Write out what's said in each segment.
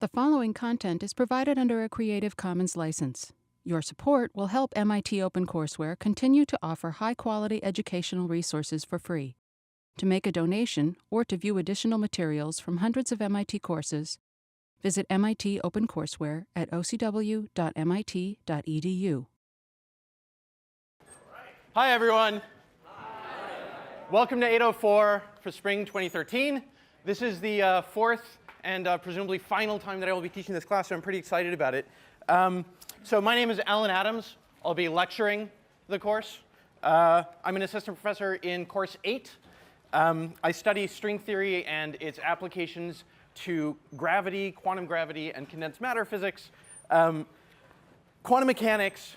The following content is provided under a Creative Commons license. Your support will help MIT OpenCourseWare continue to offer high-quality educational resources for free. To make a donation or to view additional materials from hundreds of MIT courses, visit MIT OpenCourseWare at ocw.mit.edu. Hi, everyone. Welcome to 804 for spring 2013. This is the fourth and presumably final time that I will be teaching this class, so I'm pretty excited about it. So my name is Allan Adams. I'll be lecturing the course. I'm an assistant professor in course 8. I study string theory and its applications to gravity, quantum gravity, and condensed matter physics. Quantum mechanics.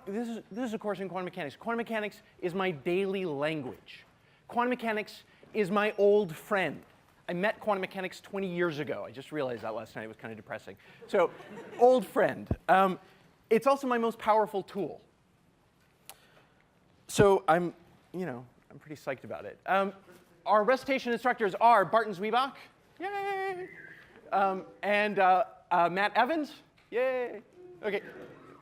This is a course in quantum mechanics. Quantum mechanics is my daily language. Quantum mechanics is my old friend. I met quantum mechanics 20 years ago. I just realized that last night. It was kind of depressing. So, old friend. It's also my most powerful tool. So I'm pretty psyched about it. Our recitation instructors are Barton Zwiebach, yay, and Matt Evans, yay. Okay,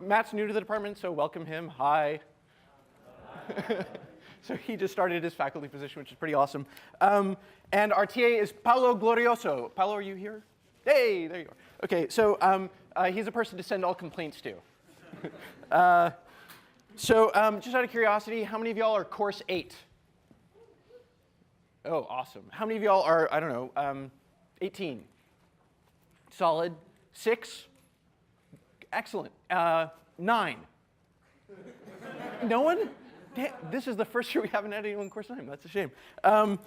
Matt's new to the department, so welcome him. Hi. So he just started his faculty position, which is pretty awesome. And our TA is Paolo Glorioso. Paolo, are you here? Hey, there you are. OK, so he's a person to send all complaints to. So just out of curiosity, how many of y'all are course 8? Oh, awesome. How many of y'all are, I don't know, 18? Solid. 6? Excellent. 9? No one? This is the first year we haven't had anyone in course 9. That's a shame. Last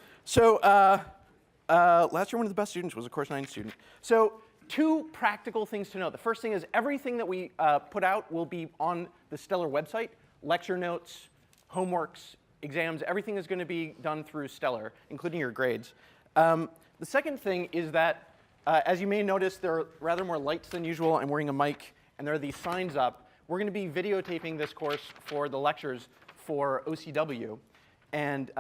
year one of the best students was a course 9 student. So 2 practical things to know. The first thing is everything that we put out will be on the Stellar website. Lecture notes, homeworks, exams, everything is going to be done through Stellar, including your grades. The second thing is that, as you may notice, there are rather more lights than usual. I'm wearing a mic, and there are these signs up. We're going to be videotaping this course for the lectures for OCW. And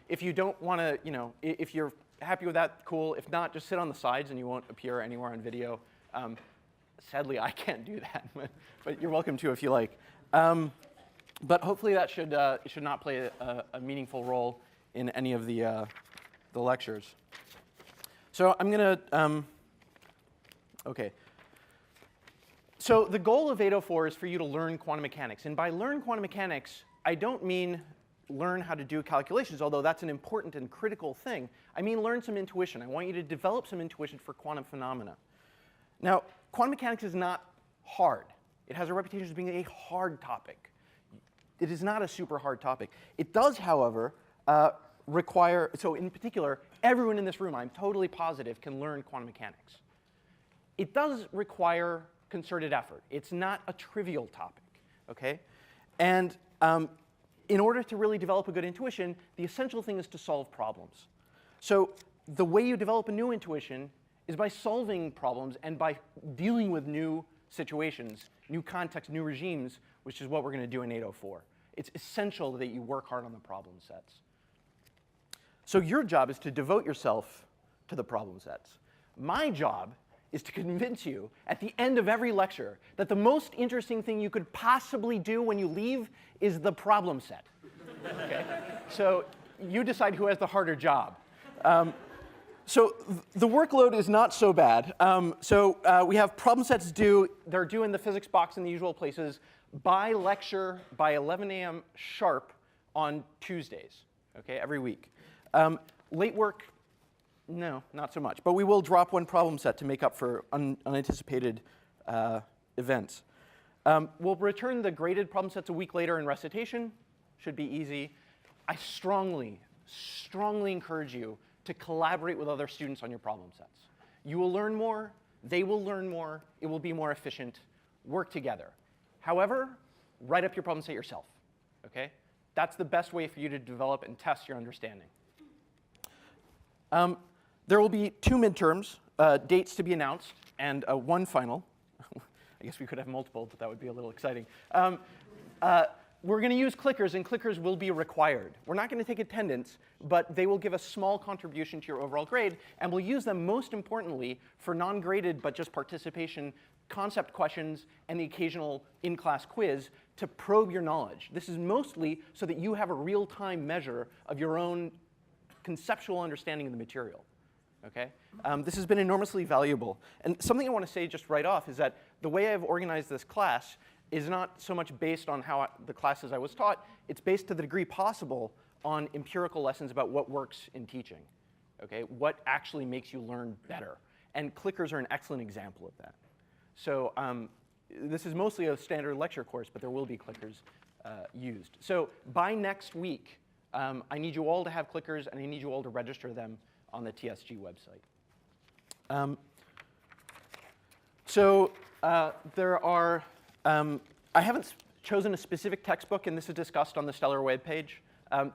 if you don't want to, if you're happy with that, cool. If not, just sit on the sides and you won't appear anywhere on video. Sadly, I can't do that, but you're welcome to if you like. But hopefully that should not play a meaningful role in any of the lectures. So I'm going to, OK. So the goal of 804 is for you to learn quantum mechanics. And by learn quantum mechanics, I don't mean learn how to do calculations, although that's an important and critical thing. I mean learn some intuition. I want you to develop some intuition for quantum phenomena. Now, quantum mechanics is not hard. It has a reputation as being a hard topic. It is not a super hard topic. It does, however, require, so in particular, everyone in this room, I'm totally positive, can learn quantum mechanics. It does require concerted effort. It's not a trivial topic, OK? And in order to really develop a good intuition, the essential thing is to solve problems. So the way you develop a new intuition is by solving problems and by dealing with new situations, new contexts, new regimes, which is what we're going to do in 804. It's essential that you work hard on the problem sets. So your job is to devote yourself to the problem sets. My job is to convince you at the end of every lecture that the most interesting thing you could possibly do when you leave is the problem set. Okay? So you decide who has the harder job. So the workload is not so bad. We have problem sets due. They're due in the physics box in the usual places by lecture by 11 a.m. sharp on Tuesdays, okay, every week. Late work, no, not so much. But we will drop one problem set to make up for unanticipated events. We'll return the graded problem sets a week later in recitation. Should be easy. I strongly, strongly encourage you to collaborate with other students on your problem sets. You will learn more. They will learn more. It will be more efficient. Work together. However, write up your problem set yourself. OK? That's the best way for you to develop and test your understanding. There will be 2 midterms, dates to be announced, and 1 final. I guess we could have multiple, but that would be a little exciting. we're going to use clickers, and clickers will be required. We're not going to take attendance, but they will give a small contribution to your overall grade, and we'll use them most importantly for non-graded but just participation concept questions and the occasional in-class quiz to probe your knowledge. This is mostly so that you have a real-time measure of your own conceptual understanding of the material. Okay? This has been enormously valuable. And something I want to say just right off is that the way I've organized this class is not so much based on how the classes I was taught. It's based to the degree possible on empirical lessons about what works in teaching. Okay? What actually makes you learn better. And clickers are an excellent example of that. So this is mostly a standard lecture course, but there will be clickers used. So by next week, I need you all to have clickers, and I need you all to register them on the TSG website. There are, I haven't chosen a specific textbook, and this is discussed on the Stellar webpage.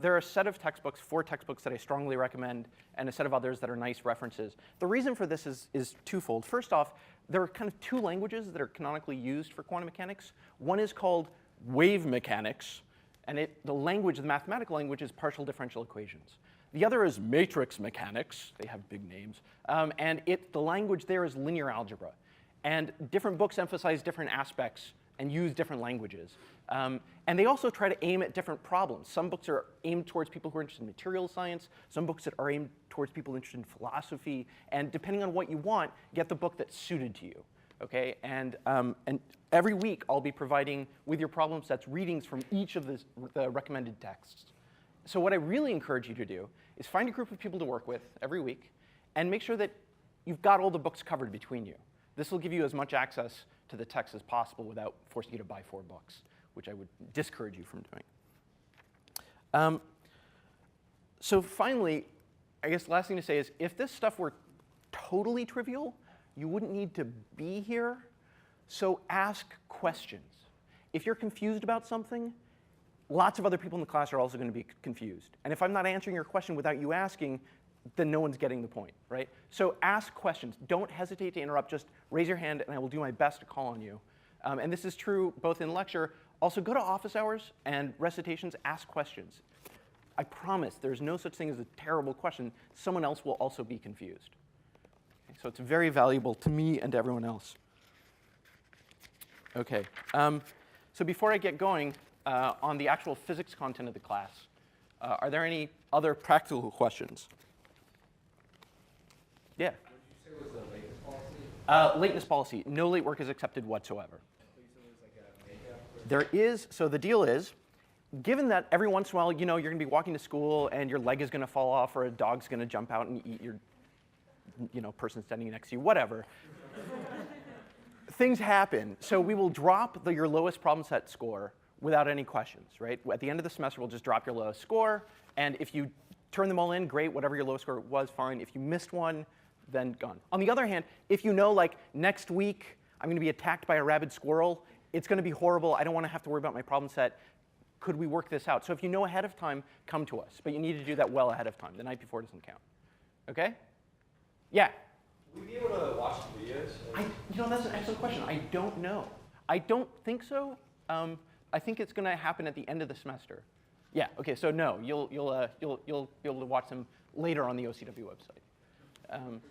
There are a set of textbooks, 4 textbooks that I strongly recommend, and a set of others that are nice references. The reason for this is twofold. First off, there are kind of 2 languages that are canonically used for quantum mechanics. One is called wave mechanics, and the language, the mathematical language, is partial differential equations. The other is matrix mechanics. They have big names. And the language there is linear algebra. And different books emphasize different aspects and use different languages. And they also try to aim at different problems. Some books are aimed towards people who are interested in material science. Some books that are aimed towards people interested in philosophy. And depending on what you want, get the book that's suited to you. Okay? And every week, I'll be providing, with your problem sets, readings from each of the recommended texts. So what I really encourage you to do is find a group of people to work with every week and make sure that you've got all the books covered between you. This will give you as much access to the text as possible without forcing you to buy 4 books, which I would discourage you from doing. So finally, I guess the last thing to say is if this stuff were totally trivial, you wouldn't need to be here. So ask questions. If you're confused about something, lots of other people in the class are also going to be confused. And if I'm not answering your question without you asking, then no one's getting the point, right? So ask questions. Don't hesitate to interrupt. Just raise your hand, and I will do my best to call on you. And this is true both in lecture. Also, go to office hours and recitations. Ask questions. I promise there's no such thing as a terrible question. Someone else will also be confused. Okay, so it's very valuable to me and to everyone else. OK. So before I get going on the actual physics content of the class, are there any other practical questions? Yeah. What did you say was the lateness policy? Lateness policy. No late work is accepted whatsoever. So you said there's like a makeup? There is. So the deal is, given that every once in a while, you're going to be walking to school and your leg is going to fall off or a dog's going to jump out and eat your person standing next to you, whatever. Things happen. So we will drop your lowest problem set score without any questions, right? At the end of the semester, we'll just drop your lowest score. And if you turn them all in, great. Whatever your lowest score was, fine. If you missed one, then gone. On the other hand, if you know, like, next week I'm going to be attacked by a rabid squirrel, it's going to be horrible. I don't want to have to worry about my problem set. Could we work this out? So if you know ahead of time, come to us. But you need to do that well ahead of time. The night before doesn't count. OK? Yeah? Will we be able to watch the videos? That's an excellent question. I don't know. I don't think so. I think it's going to happen at the end of the semester. Yeah. OK. So no, you'll be able to watch them later on the OCW website.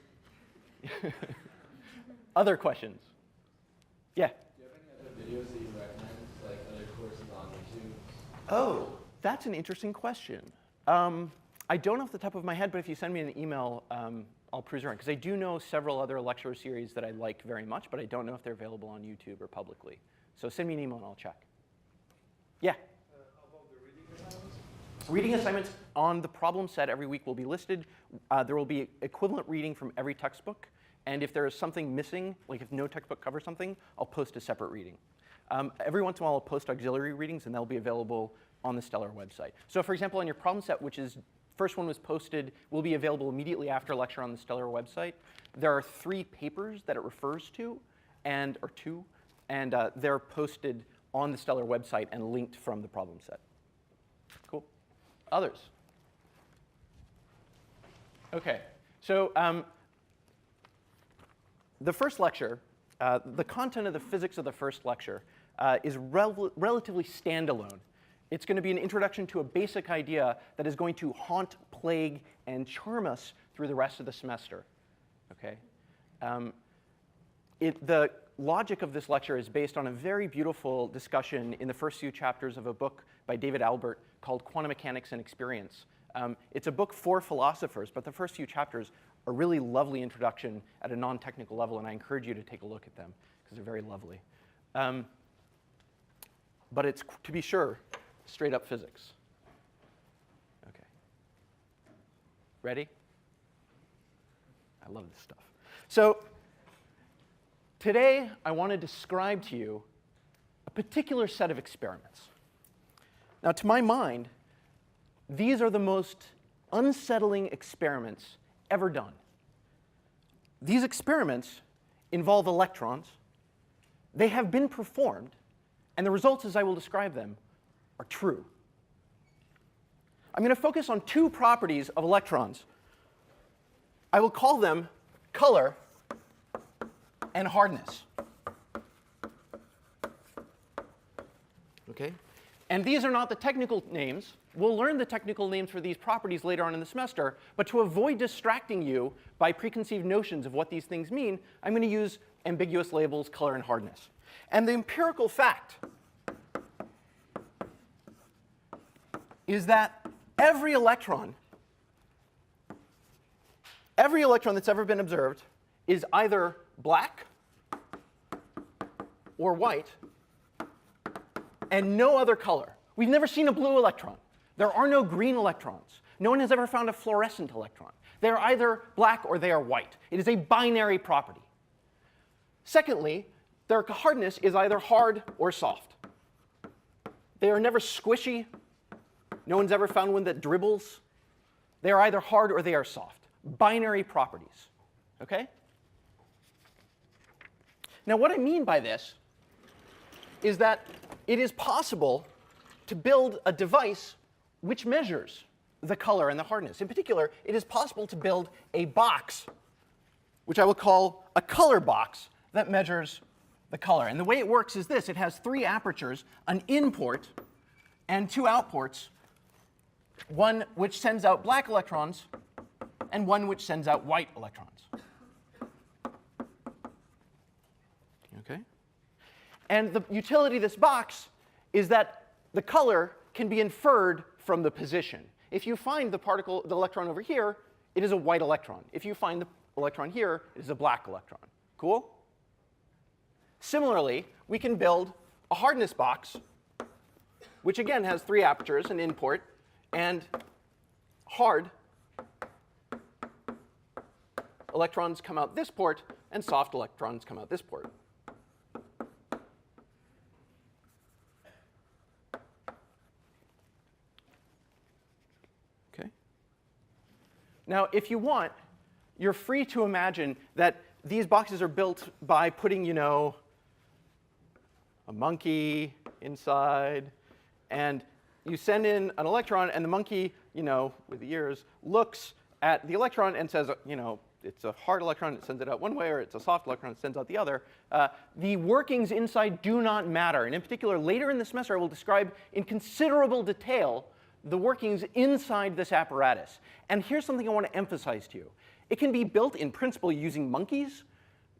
Other questions? Yeah. Do you have any other videos that you recommend, like other courses on YouTube? Oh, that's an interesting question. I don't off the top of my head, but if you send me an email, I'll peruse around. Because I do know several other lecture series that I like very much, but I don't know if they're available on YouTube or publicly. So send me an email and I'll check. Yeah? About the reading assignments? Reading assignments on the problem set every week will be listed. There will be equivalent reading from every textbook. And if there is something missing, like if no textbook covers something, I'll post a separate reading. Every once in a while, I'll post auxiliary readings, and they'll be available on the Stellar website. So for example, on your problem set, which is first one was posted, will be available immediately after lecture on the Stellar website. There are 3 papers that it refers to, and they're posted on the Stellar website and linked from the problem set. Cool. Others? OK. So the first lecture, the content of the physics of the first lecture is relatively standalone. It's going to be an introduction to a basic idea that is going to haunt, plague, and charm us through the rest of the semester. Okay? The logic of this lecture is based on a very beautiful discussion in the first few chapters of a book by David Albert called Quantum Mechanics and Experience. It's a book for philosophers, but the first few chapters are really lovely introduction at a non-technical level, and I encourage you to take a look at them because they're very lovely. But it's, to be sure, straight up physics. Okay. Ready? I love this stuff. So today, I want to describe to you a particular set of experiments. Now, to my mind, these are the most unsettling experiments ever done. These experiments involve electrons. They have been performed, and the results, as I will describe them, are true. I'm going to focus on two properties of electrons. I will call them color and hardness. Okay? And these are not the technical names. We'll learn the technical names for these properties later on in the semester, but to avoid distracting you by preconceived notions of what these things mean, I'm going to use ambiguous labels, color and hardness. And the empirical fact is that every electron that's ever been observed is either black or white and no other color. We've never seen a blue electron. There are no green electrons. No one has ever found a fluorescent electron. They are either black or they are white. It is a binary property. Secondly, their hardness is either hard or soft. They are never squishy. No one's ever found one that dribbles. They are either hard or they are soft. Binary properties. Okay? Now, what I mean by this is that it is possible to build a device which measures the color and the hardness. In particular, it is possible to build a box, which I will call a color box, that measures the color. And the way it works is this. It has three apertures, an in port and two out ports, one which sends out black electrons and one which sends out white electrons. Okay? And the utility of this box is that the color can be inferred from the position. If you find the electron over here, it is a white electron. If you find the electron here, it is a black electron. Cool? Similarly, we can build a hardness box, which again has three apertures, an in port, and hard electrons come out this port, and soft electrons come out this port. Okay? Now, if you want, you're free to imagine that these boxes are built by putting, a monkey inside, and you send in an electron, and the monkey, with the ears, looks at the electron and says, it's a hard electron, it sends it out one way, or it's a soft electron, it sends out the other. The workings inside do not matter. And in particular, later in the semester, I will describe in considerable detail the workings inside this apparatus. And here's something I want to emphasize to you. It can be built in principle using monkeys,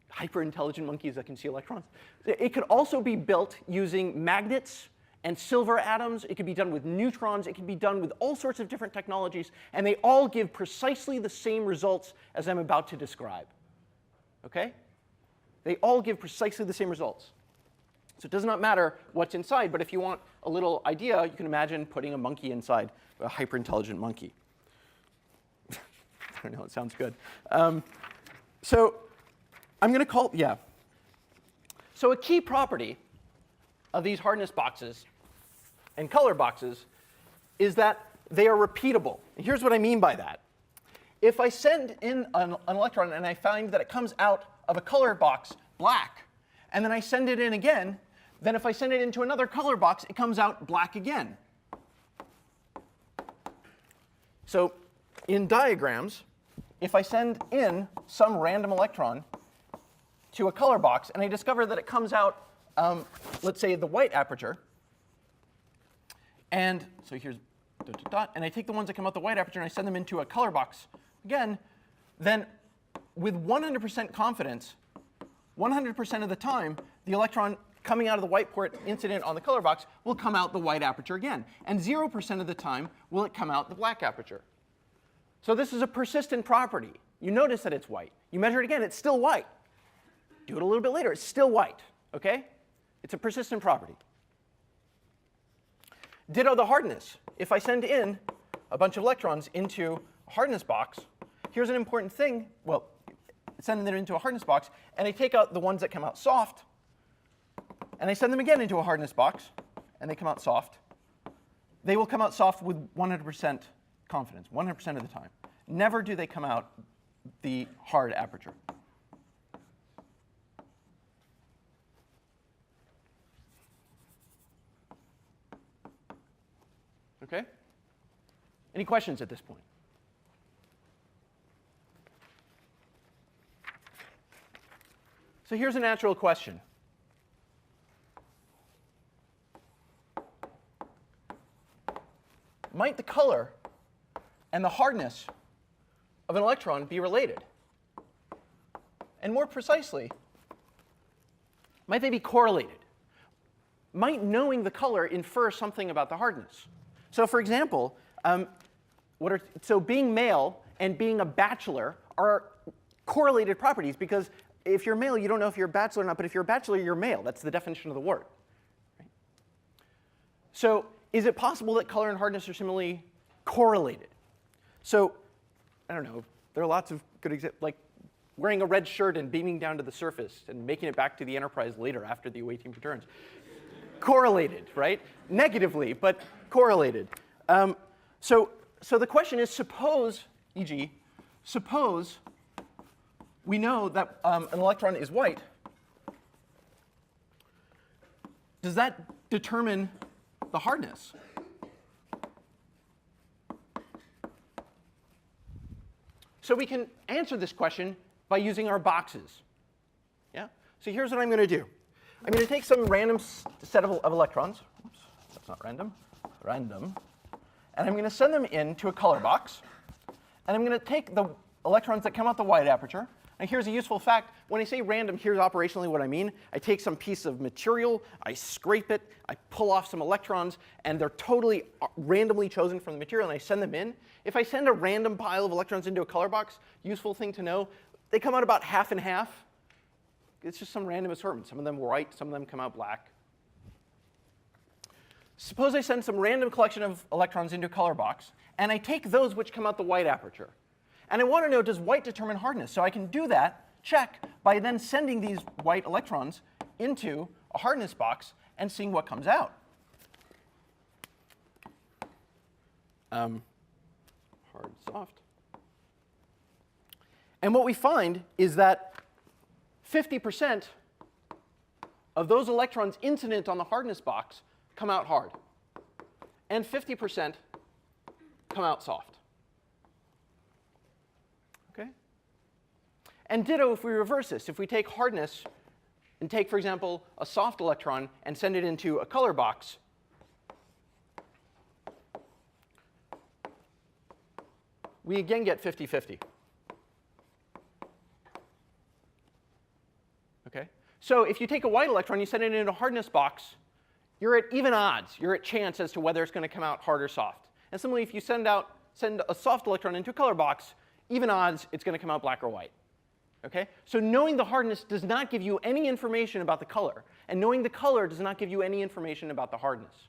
hyper-intelligent monkeys that can see electrons. It could also be built using magnets and silver atoms. It could be done with neutrons. It can be done with all sorts of different technologies. And they all give precisely the same results as I'm about to describe. OK? They all give precisely the same results. So it does not matter what's inside. But if you want a little idea, you can imagine putting a monkey inside a hyper-intelligent monkey. I don't know. It sounds good. So I'm going to call, So a key property of these hardness boxes and color boxes is that they are repeatable. And here's what I mean by that. If I send in an electron and I find that it comes out of a color box black, and then I send it in again, then if I send it into another color box, it comes out black again. So in diagrams, if I send in some random electron to a color box, and I discover that it comes out, let's say, the white aperture, And so here's dot, dot, dot. And I take the ones that come out the white aperture and I send them into a color box again. Then with 100% confidence, 100% of the time, the electron coming out of the white port incident on the color box will come out the white aperture again. And 0% of the time will it come out the black aperture. So this is a persistent property. You notice that it's white. You measure it again, it's still white. Do it a little bit later, it's still white. OK? It's a persistent property. Ditto the hardness. If I send in a bunch of electrons into a hardness box, here's an important thing. Well, send them into a hardness box, and I take out the ones that come out soft, and I send them again into a hardness box, and they come out soft. They will come out soft with 100% confidence, 100% of the time. Never do they come out the hard aperture. OK? Any questions at this point? So here's a natural question. Might the color and the hardness of an electron be related? And more precisely, might they be correlated? Might knowing the color infer something about the hardness? So for example, so being male and being a bachelor are correlated properties, because if you're male, you don't know if you're a bachelor or not, but if you're a bachelor, you're male. That's the definition of the word. Right? So is it possible that color and hardness are similarly correlated? So I don't know. There are lots of good examples, like wearing a red shirt and beaming down to the surface and making it back to the Enterprise later after the away team returns. Correlated, right? Negatively, but correlated. So the question is, suppose, e.g., suppose we know that an electron is white. Does that determine the hardness? So we can answer this question by using our boxes. Yeah? So here's what I'm going to do. I'm going to take some random set of electrons. Oops, that's not random. Random. And I'm going to send them into a color box. And I'm going to take the electrons that come out the white aperture. And here's a useful fact. When I say random, here's operationally what I mean. I take some piece of material, I scrape it, I pull off some electrons, and they're totally randomly chosen from the material, and I send them in. If I send a random pile of electrons into a color box, useful thing to know, they come out about half and half. It's just some random assortment. Some of them white, some of them come out black. Suppose I send some random collection of electrons into a color box, and I take those which come out the white aperture. And I want to know, does white determine hardness? So I can do that, check, by then sending these white electrons into a hardness box and seeing what comes out. Hard, soft. And what we find is that 50% of those electrons incident on the hardness box come out hard. And 50% come out soft. OK? And ditto if we reverse this. If we take hardness and take, for example, a soft electron and send it into a color box, we again get 50-50. OK? So if you take a white electron, you send it into a hardness box, you're at even odds. You're at chance as to whether it's going to come out hard or soft. And similarly, if you send a soft electron into a color box, even odds it's going to come out black or white. OK? So knowing the hardness does not give you any information about the color. And knowing the color does not give you any information about the hardness.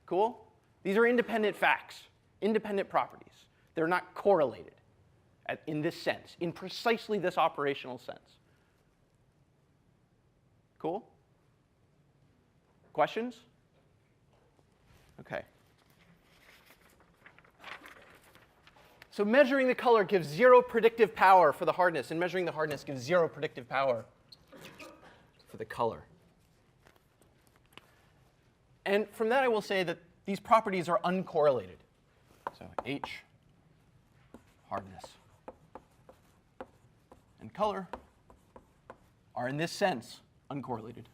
Cool? These are independent facts, independent properties. They're not correlated in this sense, in precisely this operational sense. Cool? Questions? OK. So measuring the color gives 0 predictive power for the hardness, and measuring the hardness gives 0 predictive power for the color. And from that, I will say that these properties are uncorrelated. So H, hardness, and color are, in this sense, uncorrelated.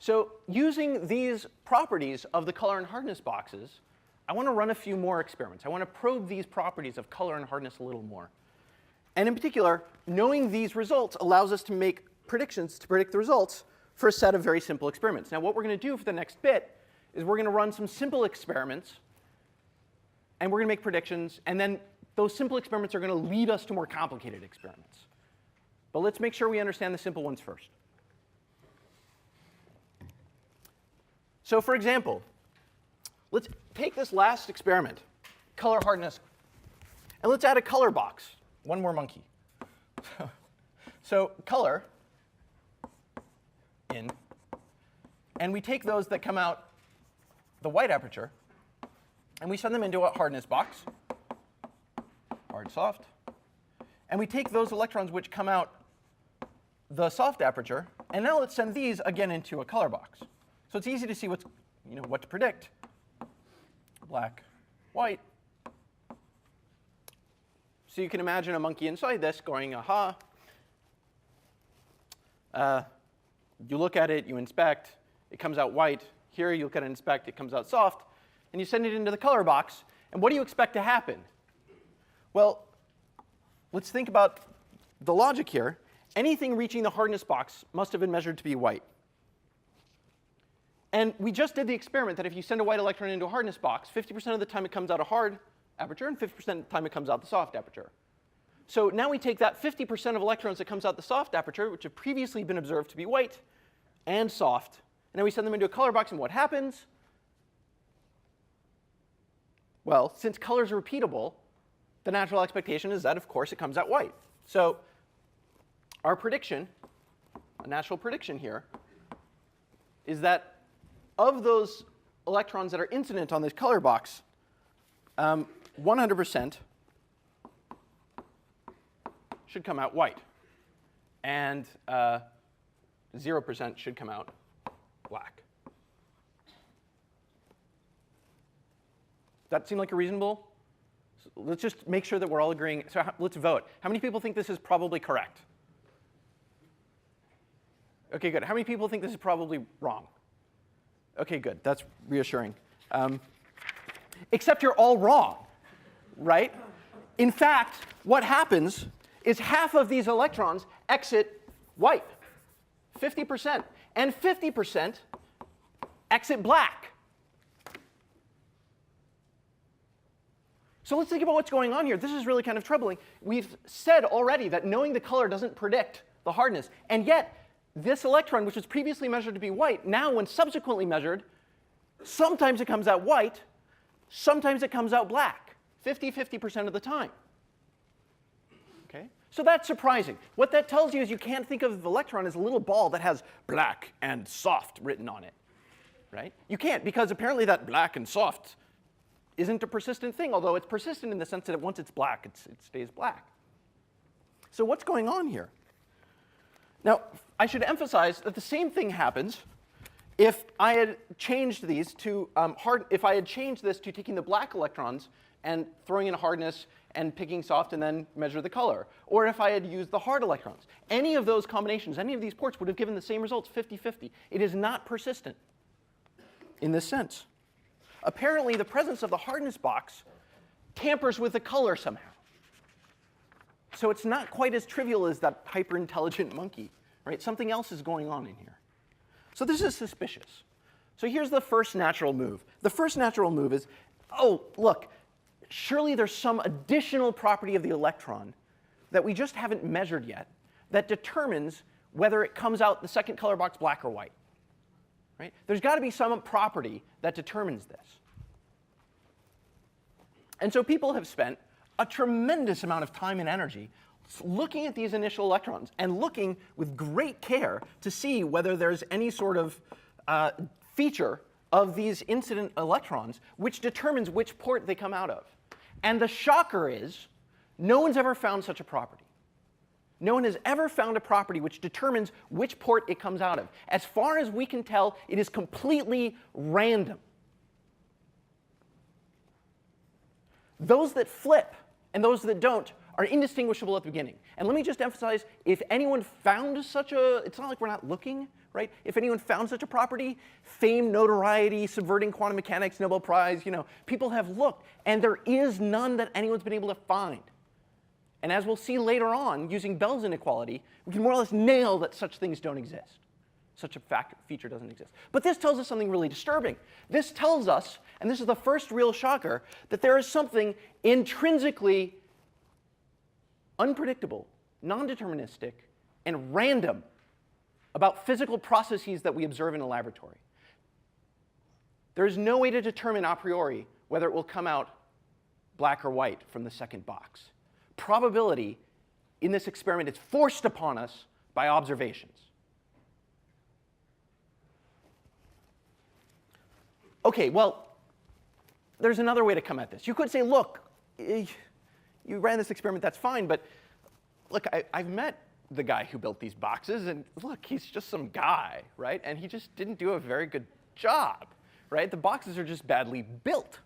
So using these properties of the color and hardness boxes, I want to run a few more experiments. I want to probe these properties of color and hardness a little more. And in particular, knowing these results allows us to make predictions to predict the results for a set of very simple experiments. Now, what we're going to do for the next bit is we're going to run some simple experiments, and we're going to make predictions, and then those simple experiments are going to lead us to more complicated experiments. But let's make sure we understand the simple ones first. So for example, let's take this last experiment, color hardness, and let's add a color box. One more monkey. So color in, and we take those that come out the white aperture, and we send them into a hardness box, hard, soft. And we take those electrons which come out the soft aperture, and now let's send these again into a color box. So it's easy to see what to predict. Black, white. So you can imagine a monkey inside this going, aha. You look at it, you inspect, it comes out white. Here you look at it, inspect, it comes out soft. And you send it into the color box. And what do you expect to happen? Well, let's think about the logic here. Anything reaching the hardness box must have been measured to be white. And we just did the experiment that if you send a white electron into a hardness box, 50% of the time it comes out a hard aperture, and 50% of the time it comes out the soft aperture. So now we take that 50% of electrons that comes out the soft aperture, which have previously been observed to be white and soft, and then we send them into a color box, and what happens? Well, since colors are repeatable, the natural expectation is that, of course, it comes out white. So our prediction, a natural prediction here, is that of those electrons that are incident on this color box, 100% should come out white, and 0% should come out black. Does that seem like a reasonable? So let's just make sure that we're all agreeing. So let's vote. How many people think this is probably correct? OK, good. How many people think this is probably wrong? OK, good. That's reassuring. Except you're all wrong, right? In fact, what happens is half of these electrons exit white, 50%. And 50% exit black. So let's think about what's going on here. This is really kind of troubling. We've said already that knowing the color doesn't predict the hardness. And yet, this electron, which was previously measured to be white, now when subsequently measured, sometimes it comes out white, sometimes it comes out black, 50% of the time. Okay? So that's surprising. What that tells you is you can't think of the electron as a little ball that has black and soft written on it. Right? You can't, because apparently that black and soft isn't a persistent thing, although it's persistent in the sense that once it's black, it stays black. So what's going on here? Now, I should emphasize that the same thing happens if I had changed these to if I had changed this to taking the black electrons and throwing in hardness and picking soft and then measure the color, or if I had used the hard electrons. Any of those combinations, any of these ports would have given the same results, 50-50. It is not persistent in this sense. Apparently, the presence of the hardness box tampers with the color somehow. So it's not quite as trivial as that hyper-intelligent monkey. Right? Something else is going on in here. So this is suspicious. So here's the first natural move. The first natural move is, oh, look, surely there's some additional property of the electron that we just haven't measured yet that determines whether it comes out the second color box black or white. Right? There's got to be some property that determines this. And so people have spent a tremendous amount of time and energy looking at these initial electrons and looking with great care to see whether there's any sort of feature of these incident electrons which determines which port they come out of. And the shocker is, no one's ever found such a property. No one has ever found a property which determines which port it comes out of. As far as we can tell, it is completely random. Those that flip and those that don't are indistinguishable at the beginning. And let me just emphasize, if anyone found such a, it's not like we're not looking, right? If anyone found such a property, fame, notoriety, subverting quantum mechanics, Nobel Prize, people have looked, and there is none that anyone's been able to find. And as we'll see later on, using Bell's inequality, we can more or less nail that such things don't exist. Such a feature doesn't exist. But this tells us something really disturbing. This tells us, and this is the first real shocker, that there is something intrinsically unpredictable, non-deterministic, and random about physical processes that we observe in a laboratory. There is no way to determine a priori whether it will come out black or white from the second box. Probability in this experiment is forced upon us by observations. OK, well, there's another way to come at this. You could say, look, you ran this experiment, that's fine, but look, I've met the guy who built these boxes, and look, he's just some guy, right? And he just didn't do a very good job, right? The boxes are just badly built.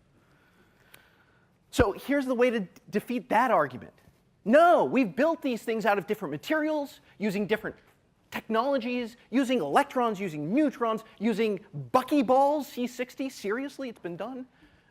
So here's the way to defeat that argument. No, we've built these things out of different materials, using different technologies, using electrons, using neutrons, using buckyballs, C60. Seriously, it's been done.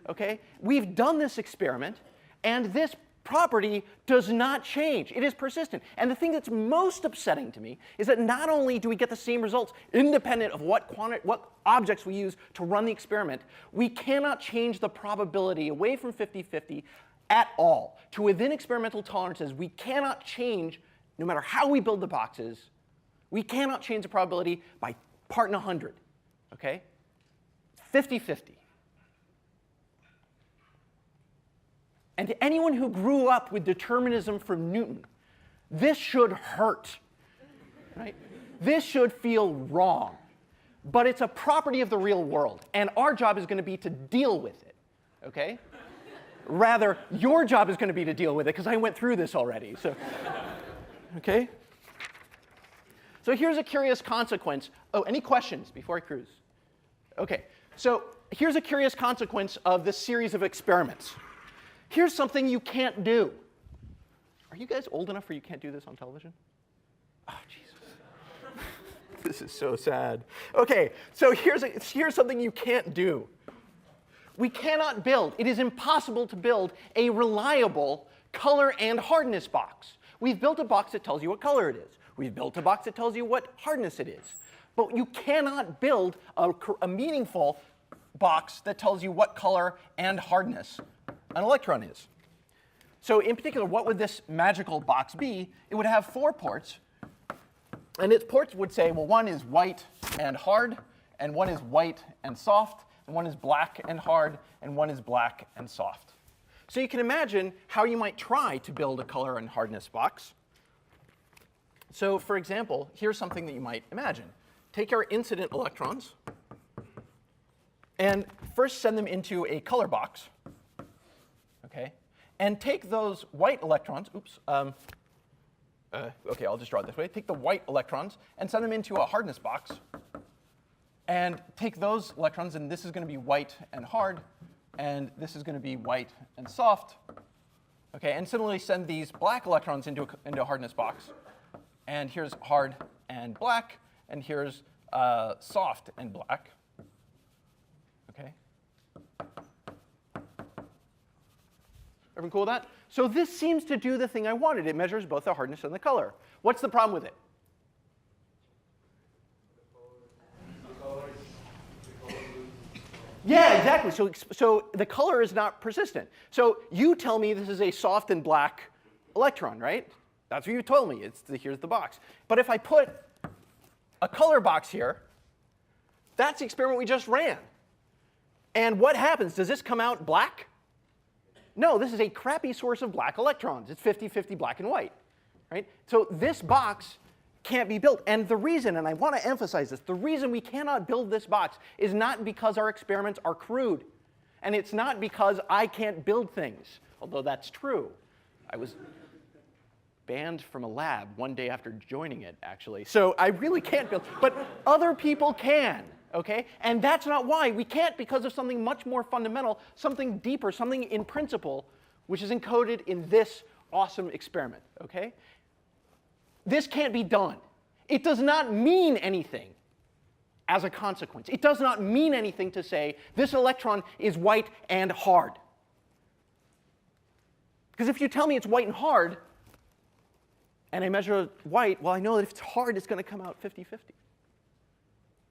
Okay? We've done this experiment, and this property does not change. It is persistent. And the thing that's most upsetting to me is that not only do we get the same results independent of what objects we use to run the experiment, we cannot change the probability away from 50-50 at all. To within experimental tolerances, we cannot change, no matter how we build the boxes, we cannot change the probability by part in 100. Okay? 50-50. And to anyone who grew up with determinism from Newton, this should hurt, right? This should feel wrong. But it's a property of the real world, and our job is going to be to deal with it, okay? Rather, your job is going to be to deal with it, because I went through this already. So, okay? So here's a curious consequence. Oh, any questions before I cruise? Okay, so here's a curious consequence of this series of experiments. Here's something you can't do. Are you guys old enough where you can't do this on television? Oh, Jesus. This is so sad. OK, so here's something you can't do. We cannot build. It is impossible to build a reliable color and hardness box. We've built a box that tells you what color it is. We've built a box that tells you what hardness it is. But you cannot build a meaningful box that tells you what color and hardness an electron is. So in particular, what would this magical box be? It would have 4 ports. And its ports would say, well, one is white and hard, and one is white and soft, and one is black and hard, and one is black and soft. So you can imagine how you might try to build a color and hardness box. So for example, here's something that you might imagine. Take our incident electrons, and first send them into a color box. Okay, and take those white electrons. Oops. OK, I'll just draw it this way. Take the white electrons and send them into a hardness box. And take those electrons, and this is going to be white and hard, and this is going to be white and soft. OK, and similarly send these black electrons into a hardness box. And here's hard and black, and here's soft and black. OK. Everyone cool with that? So this seems to do the thing I wanted. It measures both the hardness and the color. What's the problem with it? Yeah, exactly. So the color is not persistent. So you tell me this is a soft and black electron, right? That's what you told me. Here's the box. But if I put a color box here, that's the experiment we just ran. And what happens? Does this come out black? No, this is a crappy source of black electrons. It's 50-50 black and white, right? So this box can't be built. And the reason, and I want to emphasize this, the reason we cannot build this box is not because our experiments are crude. And it's not because I can't build things, although that's true. I was banned from a lab one day after joining it, actually. So I really can't build. But other people can. Okay? And that's not why. We can't because of something much more fundamental, something deeper, something in principle, which is encoded in this awesome experiment. Okay? This can't be done. It does not mean anything as a consequence. It does not mean anything to say this electron is white and hard. Because if you tell me it's white and hard, and I measure white, well, I know that if it's hard, it's going to come out 50-50.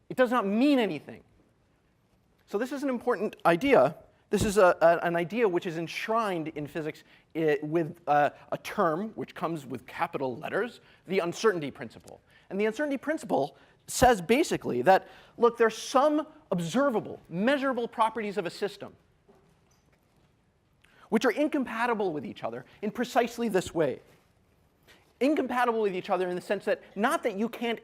It does not mean anything. So this is an important idea. This is an idea which is enshrined in physics with a term which comes with capital letters, the uncertainty principle. And the uncertainty principle says basically that, look, there's some observable, measurable properties of a system which are incompatible with each other in precisely this way. Incompatible with each other in the sense that not that you can't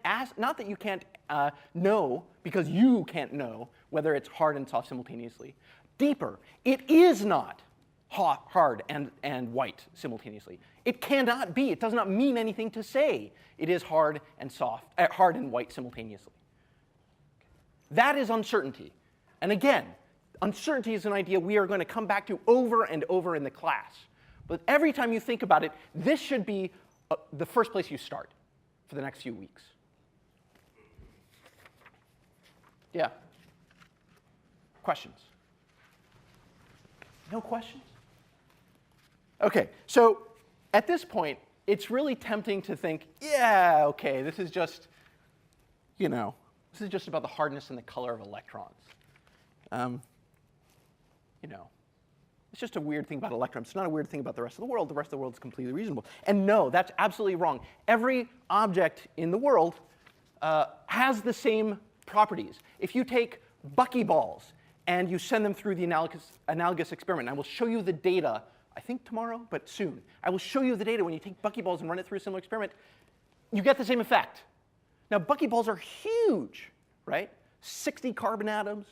know because you can't know whether it's hard and soft simultaneously. Deeper, it is not hard and white simultaneously. It cannot be. It does not mean anything to say it is hard and white simultaneously. That is uncertainty. And again, uncertainty is an idea we are going to come back to over and over in the class. But every time you think about it, this should be the first place you start for the next few weeks. Yeah? Questions? No questions? OK, so at this point, it's really tempting to think, yeah, OK, this is just, this is just about the hardness and the color of electrons. It's just a weird thing about electrons. It's not a weird thing about the rest of the world. The rest of the world is completely reasonable. And no, that's absolutely wrong. Every object in the world has the same properties. If you take buckyballs and you send them through the analogous experiment, and I will show you the data, I think tomorrow, but soon. I will show you the data when you take buckyballs and run it through a similar experiment. You get the same effect. Now, buckyballs are huge, right? 60 carbon atoms.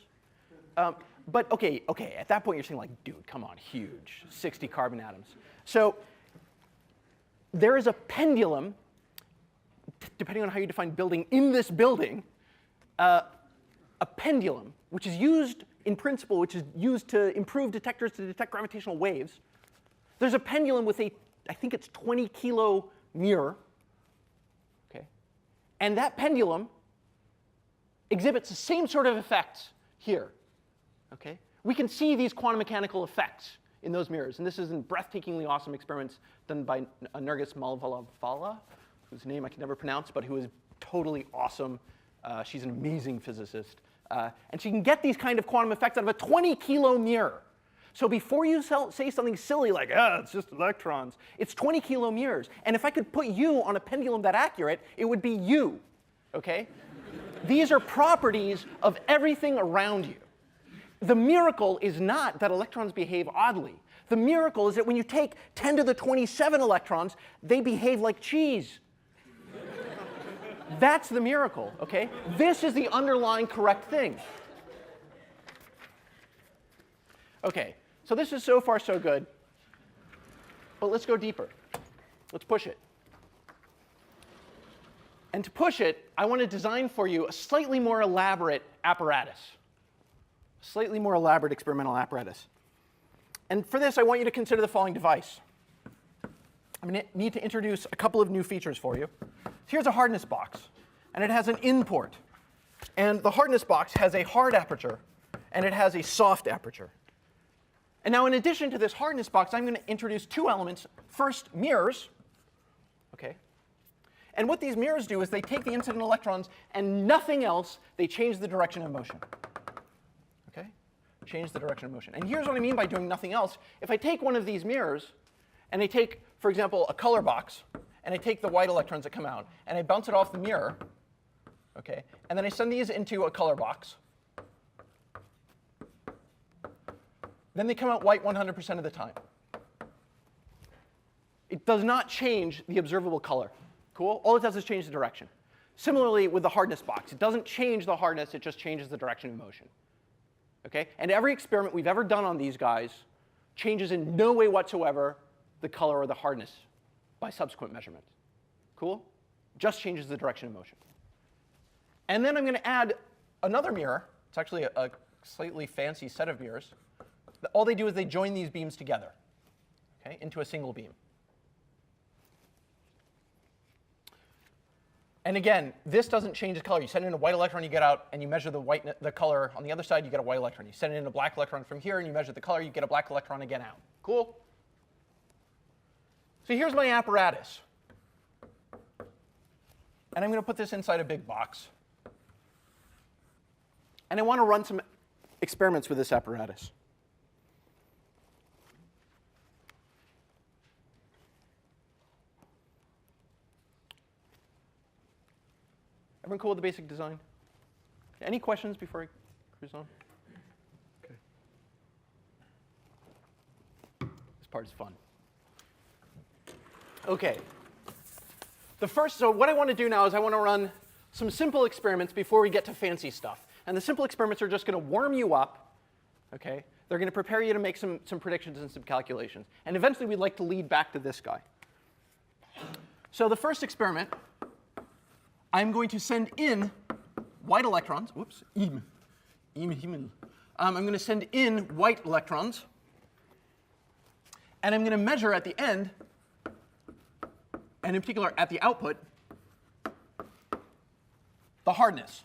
But OK, at that point, you're saying, like, dude, come on, huge, 60 carbon atoms. So there is a pendulum, depending on how you define building, in this building, a pendulum, which is used in principle, which is used to improve detectors to detect gravitational waves. There's a pendulum with I think it's 20-kilo mirror. Okay? And that pendulum exhibits the same sort of effects here. Okay? We can see these quantum mechanical effects in those mirrors. And this is in breathtakingly awesome experiments done by Nergis Malvavala, whose name I can never pronounce, but who is totally awesome. She's an amazing physicist. And she can get these kind of quantum effects out of a 20-kilo mirror. So before you say something silly like, it's just electrons, it's 20-kilo mirrors. And if I could put you on a pendulum that accurate, it would be you. Okay? These are properties of everything around you. The miracle is not that electrons behave oddly. The miracle is that when you take 10 to the 27 electrons, they behave like cheese. That's the miracle, OK? This is the underlying correct thing. OK, so this is so far so good. But let's go deeper. Let's push it. And to push it, I want to design for you a slightly more elaborate apparatus. Slightly more elaborate experimental apparatus. And for this, I want you to consider the following device. I'm going to need to introduce a couple of new features for you. Here's a hardness box, and it has an in port. And the hardness box has a hard aperture, and it has a soft aperture. And now, in addition to this hardness box, I'm going to introduce two elements. First, mirrors. Okay. And what these mirrors do is they take the incident electrons and nothing else. They change the direction of motion. Okay? Change the direction of motion. And here's what I mean by doing nothing else. If I take one of these mirrors, and I take, for example, a color box, and I take the white electrons that come out, and I bounce it off the mirror, okay, and then I send these into a color box, then they come out white 100% of the time. It does not change the observable color. Cool? All it does is change the direction. Similarly with the hardness box. It doesn't change the hardness. It just changes the direction of motion. Okay? And every experiment we've ever done on these guys changes in no way whatsoever the color or the hardness by subsequent measurement. Cool? Just changes the direction of motion. And then I'm going to add another mirror. It's actually a slightly fancy set of mirrors. All they do is they join these beams together, okay, into a single beam. And again, this doesn't change the color. You send in a white electron, you get out, and you measure the color on the other side, you get a white electron. You send in a black electron from here, and you measure the color, you get a black electron again out. Cool? So here's my apparatus. And I'm going to put this inside a big box. And I want to run some experiments with this apparatus. Everyone cool with the basic design? Any questions before I cruise on? Okay. This part is fun. OK. So what I want to do now is I want to run some simple experiments before we get to fancy stuff. And the simple experiments are just going to warm you up. Okay? They're going to prepare you to make some predictions and some calculations. And eventually, we'd like to lead back to this guy. So the first experiment, I'm going to send in white electrons. Whoops. I'm going to send in white electrons. And I'm going to measure at the end, and in particular at the output, the hardness.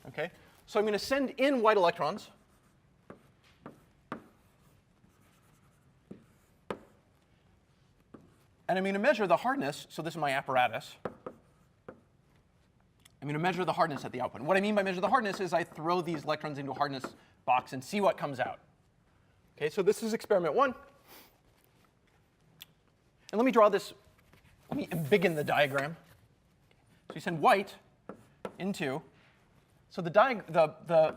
Okay? So I'm going to send in white electrons. And I'm going to measure the hardness. So this is my apparatus. I'm going to measure the hardness at the output. And what I mean by measure the hardness is I throw these electrons into a hardness box and see what comes out. Okay, so this is experiment 1. And let me draw this. Let me embiggen the diagram. So you send white into. So the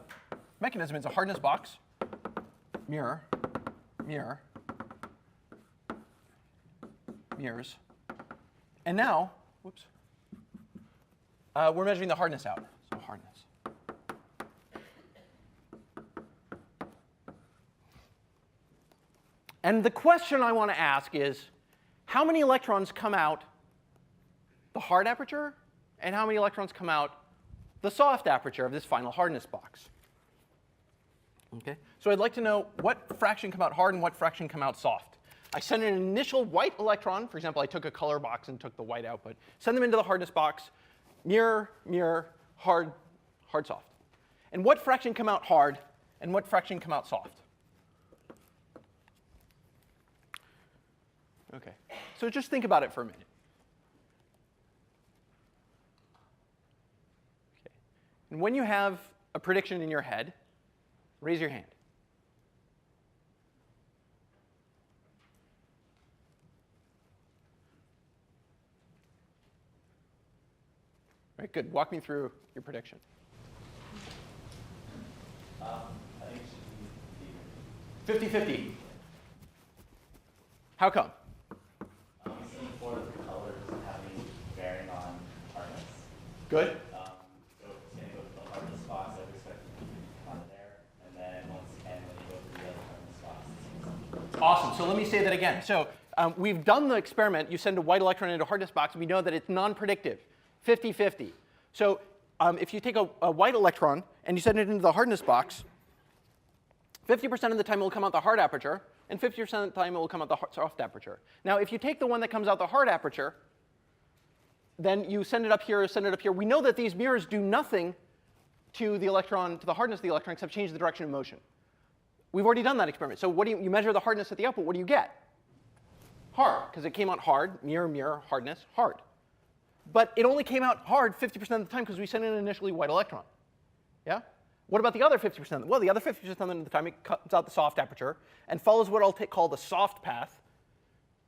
mechanism is a hardness box, mirror, mirror, mirrors. And now, whoops, we're measuring the hardness out. So hardness. And the question I want to ask is, how many electrons come out the hard aperture, and how many electrons come out the soft aperture of this final hardness box? Okay? So I'd like to know what fraction come out hard and what fraction come out soft. I send an initial white electron. For example, I took a color box and took the white output. Send them into the hardness box. Mirror, mirror, hard, hard, soft. And what fraction come out hard and what fraction come out soft? OK. So just think about it for a minute. Okay. And when you have a prediction in your head, raise your hand. All right, good. Walk me through your prediction. I think it should be 50-50. How come? some for the colors having bearing on hardness. Good. So same with the hardness box, I would expect it to be on there. And then once again, when you go through the other hardness box. Awesome. So let me say that again. So we've done the experiment. You send a white electron into a hardness box. We know that it's non-predictive, 50-50. So if you take a white electron and you send it into the hardness box, 50% of the time it will come out the hard aperture, and 50% of the time it will come out the soft aperture. Now, if you take the one that comes out the hard aperture, then you send it up here, send it up here. We know that these mirrors do nothing to the electron, to the hardness of the electron, except change the direction of motion. We've already done that experiment. So what do you measure the hardness at the output. What do you get? Hard, because it came out hard, mirror, mirror, hardness, hard. But it only came out hard 50% of the time because we sent in an initially white electron. Yeah? What about the other 50%? Well, the other 50% of the time it comes out the soft aperture and follows what I'll call the soft path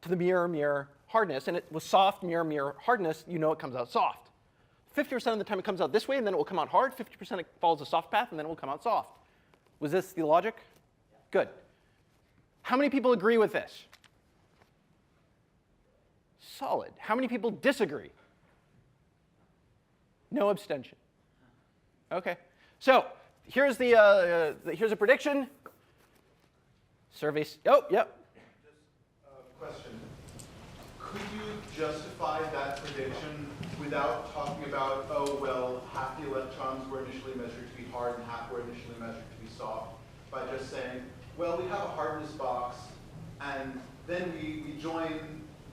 to the mirror, mirror, hardness. And it was soft, mirror, mirror, hardness. You know it comes out soft. 50% of the time it comes out this way, and then it will come out hard. 50% it follows the soft path, and then it will come out soft. Was this the logic? Yeah. Good. How many people agree with this? Solid. How many people disagree? No abstention. OK. So here's here's a prediction. Surveys. Oh, yep. Just a question. Could you justify that prediction without talking about, oh, well, half the electrons were initially measured to be hard and half were initially measured to be soft, by just saying, well, we have a hardness box, and then we join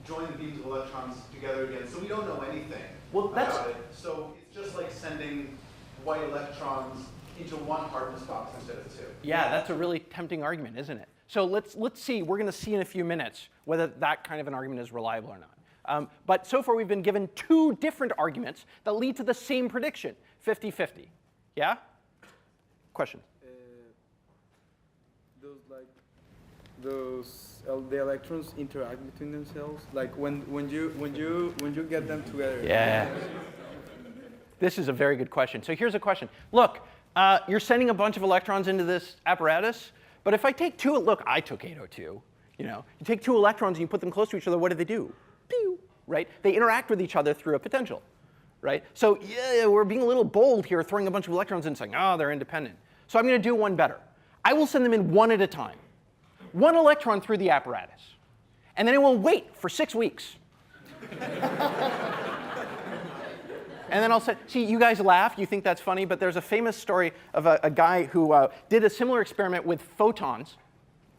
the beams of electrons together again, so we don't know anything about it. So it's just like sending white electrons into one hardness box instead of two. Yeah, that's a really tempting argument, isn't it? So let's see. We're going to see in a few minutes whether that kind of an argument is reliable or not. But so far, we've been given two different arguments that lead to the same prediction, 50-50. Yeah? Question? The electrons interact between themselves, like when you get them together. Yeah. This is a very good question. So here's a question. Look, you're sending a bunch of electrons into this apparatus, but if I take two, look, I took 802. You take two electrons and you put them close to each other, what do? Pew, right? They interact with each other through a potential, right? So yeah, we're being a little bold here, throwing a bunch of electrons in and saying, oh, they're independent. So I'm going to do one better. I will send them in one at a time. One electron through the apparatus. And then I will wait for 6 weeks. And then I'll say, see, you guys laugh, you think that's funny, but there's a famous story of a guy who did a similar experiment with photons.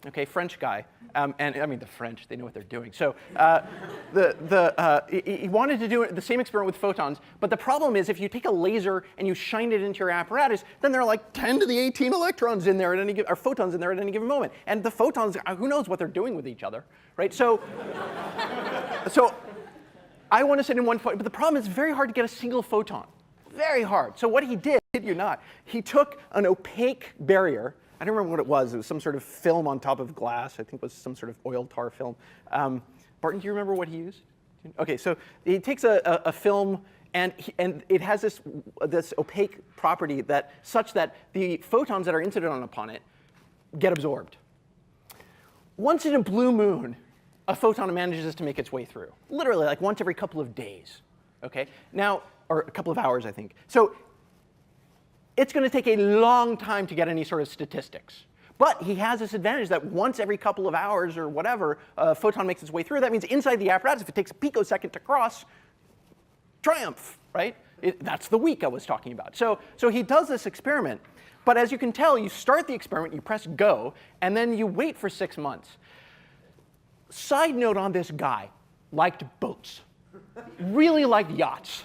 Okay, French guy. And I mean, the French, they know what they're doing. So he wanted to do the same experiment with photons. But the problem is, if you take a laser and you shine it into your apparatus, then there are like 10 to the 18 electrons in there at any or photons in there at any given moment. And the photons, who knows what they're doing with each other, right? So I want to send in one photon. But the problem is, it's very hard to get a single photon. Very hard. So what he did, kid you not, he took an opaque barrier. I don't remember what it was. It was some sort of film on top of glass. I think it was some sort of oil tar film. Barton, do you remember what he used? OK, so he takes a film, and it has this opaque property such that the photons that are incident upon it get absorbed. Once in a blue moon, a photon manages to make its way through. Literally, like once every couple of days. OK, now, or a couple of hours, I think. So it's going to take a long time to get any sort of statistics. But he has this advantage that once every couple of hours or whatever, a photon makes its way through. That means inside the apparatus, if it takes a picosecond to cross, triumph, right? That's the week I was talking about. So he does this experiment. But as you can tell, you start the experiment, you press go, and then you wait for 6 months. Side note on this guy, liked boats. Really liked yachts.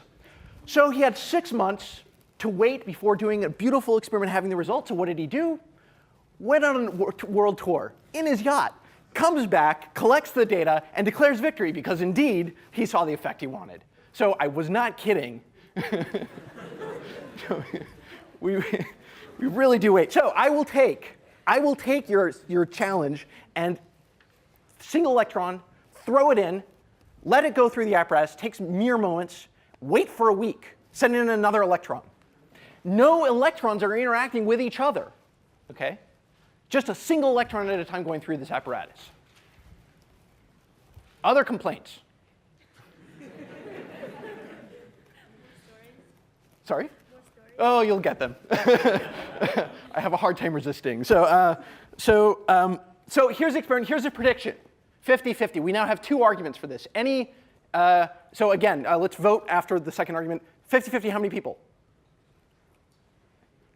So he had 6 months to wait before doing a beautiful experiment, having the results. So what did he do? Went on a world tour in his yacht, comes back, collects the data, and declares victory because indeed he saw the effect he wanted. So I was not kidding. we really do wait. So I will take your challenge and single electron, throw it in, let it go through the apparatus, takes mere moments, wait for a week, send in another electron. No electrons are interacting with each other, OK? Just a single electron at a time going through this apparatus. Other complaints? Sorry? Oh, you'll get them. I have a hard time resisting. So here's the experiment. Here's a prediction. 50-50. We now have two arguments for this. So again, let's vote after the second argument. 50-50, how many people?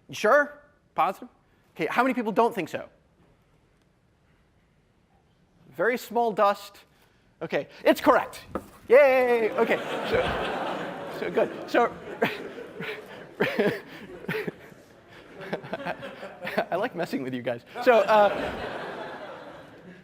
You sure? Positive? OK, how many people don't think so? Very small dust. OK, it's correct. Yay! OK, so good. So I like messing with you guys.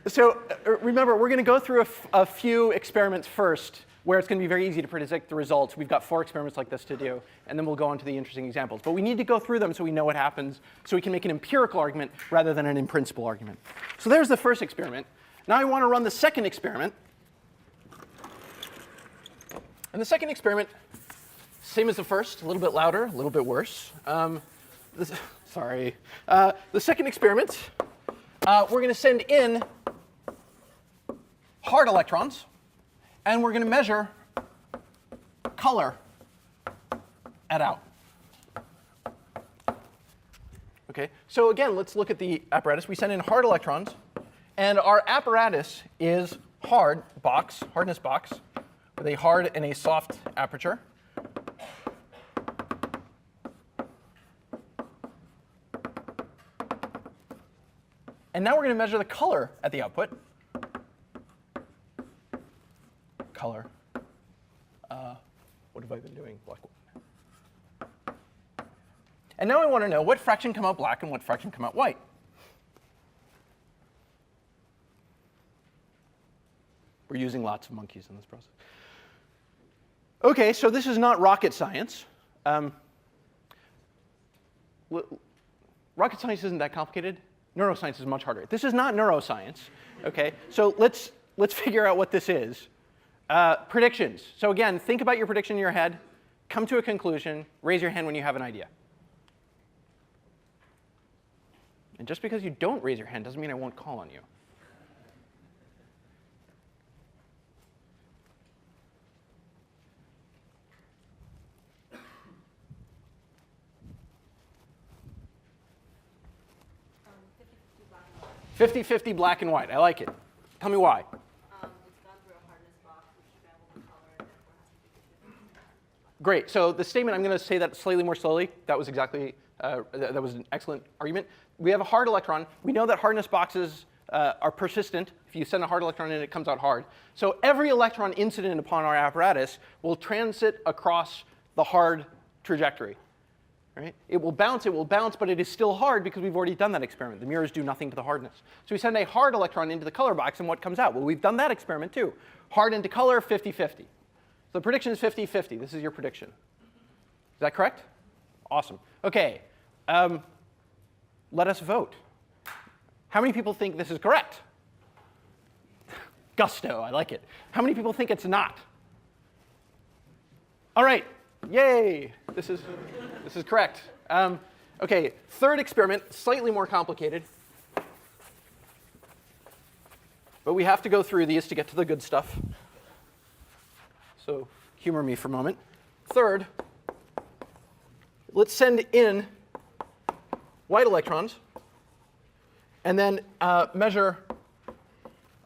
So remember, we're going to go through a few experiments first, where it's going to be very easy to predict the results. We've got 4 experiments like this to do, and then we'll go on to the interesting examples. But we need to go through them so we know what happens, so we can make an empirical argument rather than an in-principle argument. So there's the first experiment. Now I want to run the second experiment. And the second experiment, same as the first, a little bit louder, a little bit worse. Sorry. The second experiment, we're going to send in hard electrons, and we're going to measure color at out. OK, so again, let's look at the apparatus. We send in hard electrons, and our apparatus is hardness box, with a hard and a soft aperture. And now we're going to measure the color at the output. color. What have I been doing? Black. And now I want to know what fraction come out black and what fraction come out white. We're using lots of monkeys in this process. OK, so this is not rocket science. Rocket science isn't that complicated. Neuroscience is much harder. This is not neuroscience. OK, so let's figure out what this is. Predictions. So again, think about your prediction in your head. Come to a conclusion. Raise your hand when you have an idea. And just because you don't raise your hand doesn't mean I won't call on you. Um, 50-50 black and white. 50-50 black and white. I like it. Tell me why. It's gone through a hardness box, which scrambled the color, and therefore has to be 50-50. Great. So the statement, I'm going to say that slightly more slowly. That was exactly, that was an excellent argument. We have a hard electron. We know that hardness boxes are persistent. If you send a hard electron in, it comes out hard. So every electron incident upon our apparatus will transit across the hard trajectory. Right? It will bounce, but it is still hard because we've already done that experiment. The mirrors do nothing to the hardness. So we send a hard electron into the color box, and what comes out? Well, we've done that experiment too. Hard into color, 50-50. So the prediction is 50-50. This is your prediction. Is that correct? Awesome. OK. Let us vote. How many people think this is correct? Gusto, I like it. How many people think it's not? All right, yay, this is correct. OK, third experiment, slightly more complicated. But we have to go through these to get to the good stuff. So humor me for a moment. Third, let's send in white electrons, and then measure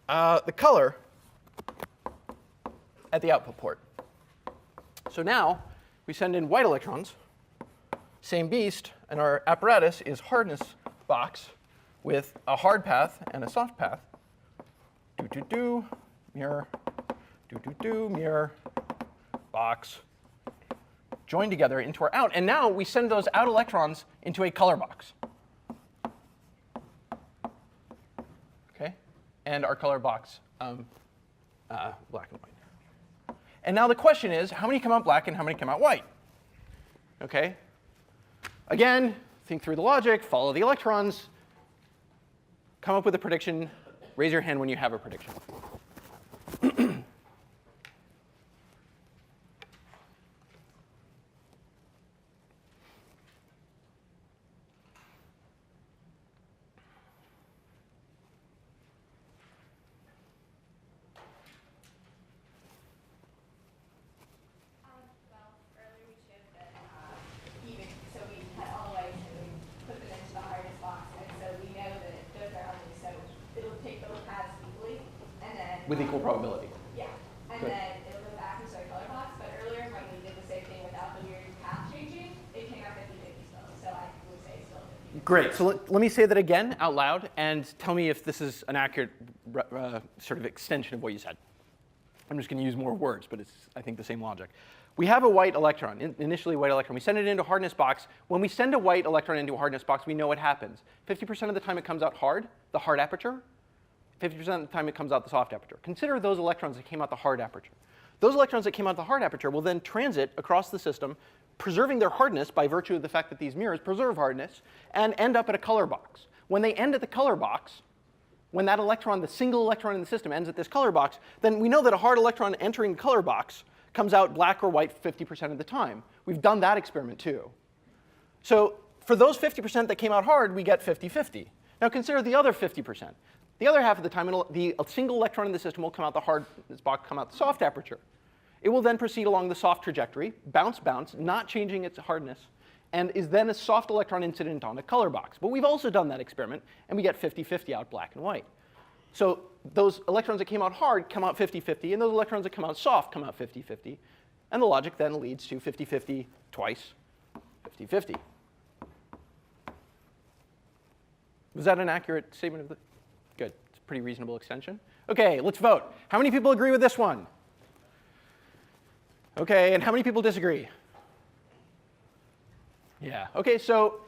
the color at the output port. So now we send in white electrons, same beast, and our apparatus is hardness box with a hard path and a soft path. Do, mirror, do, mirror, box, joined together into our out. And now we send those out electrons into a color box. OK? And our color box, black and white. And now the question is, how many come out black and how many come out white? OK? Again, think through the logic, follow the electrons, come up with a prediction. Raise your hand when you have a prediction. With equal probability. Yeah, and Good. then it'll go back into our color box. But earlier, when we did the same thing without the weird path changing, it came out 50-50 still. So I would say still 50-50. Great. So let me say that again out loud, and tell me if this is an accurate sort of extension of what you said. I'm just going to use more words, but it's, I think, the same logic. We have a white electron, initially a white electron. We send it into a hardness box. When we send a white electron into a hardness box, we know what happens. 50% of the time it comes out hard, the hard aperture. 50% of the time it comes out the soft aperture. Consider those electrons that came out the hard aperture. Those electrons that came out the hard aperture will then transit across the system, preserving their hardness by virtue of the fact that these mirrors preserve hardness, and end up at a color box. When they end at the color box, when that electron, the single electron in the system, ends at this color box, then we know that a hard electron entering the color box comes out black or white 50% of the time. We've done that experiment too. So for those 50% that came out hard, we get 50-50. Now consider the other 50%. The other half of the time, the single electron in the system will come out the hard box, come out the soft aperture. It will then proceed along the soft trajectory, bounce, not changing its hardness, and is then a soft electron incident on a color box. But we've also done that experiment, and we get 50-50 out black and white. So those electrons that came out hard come out 50-50, and those electrons that come out soft come out 50-50. And the logic then leads to 50-50 twice, 50-50. Was that an accurate statement of the? Good. It's a pretty reasonable extension. OK, let's vote. How many people agree with this one? Okay, and how many people disagree? Yeah, okay, so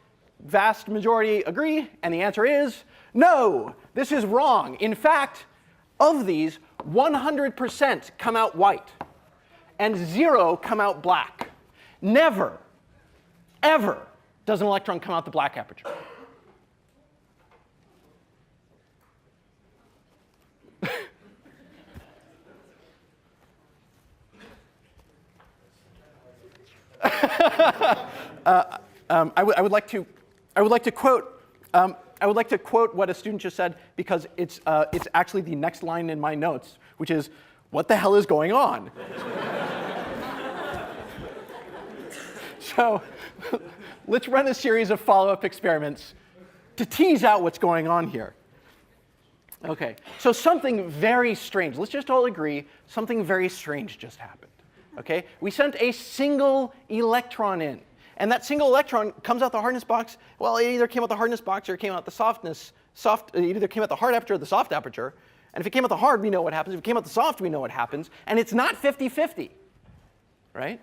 vast majority agree, and the answer is no, this is wrong. In fact, of these, 100% come out white, and 0 come out black. Never, ever does an electron come out the black aperture. I would like to quote what a student just said, because it's actually the next line in my notes, which is, "What the hell is going on?" So let's run a series of follow-up experiments to tease out what's going on here. Okay, so something very strange. Let's just all agree something very strange just happened. Okay, we sent a single electron in. And that single electron comes out the hardness box. Well, it either came out the hardness box or it came out the it either came out the hard aperture or the soft aperture. And if it came out the hard, we know what happens. If it came out the soft, we know what happens. And it's not 50-50, right?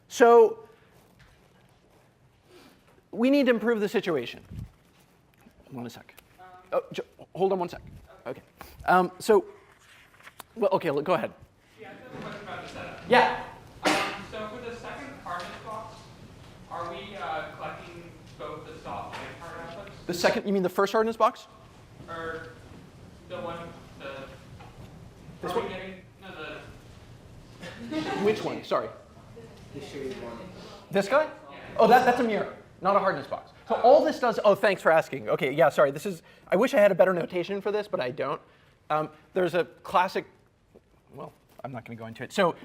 So we need to improve the situation. Hold on a sec. Hold on one sec. OK. Well, OK, go ahead. Yeah, I have a question about the setup. Yeah. So for the second hardness box, are we collecting both the soft and hard outputs? The second, you mean the first hardness box? Or the one, This are we one? getting, no, the, Which one? Sorry. This guy? Oh, that's a mirror, not a hardness box. So all this does, oh, thanks for asking. OK, yeah, sorry. This is, I wish I had a better notation for this, but I don't. There's a classic, well, I'm not going to go into it. So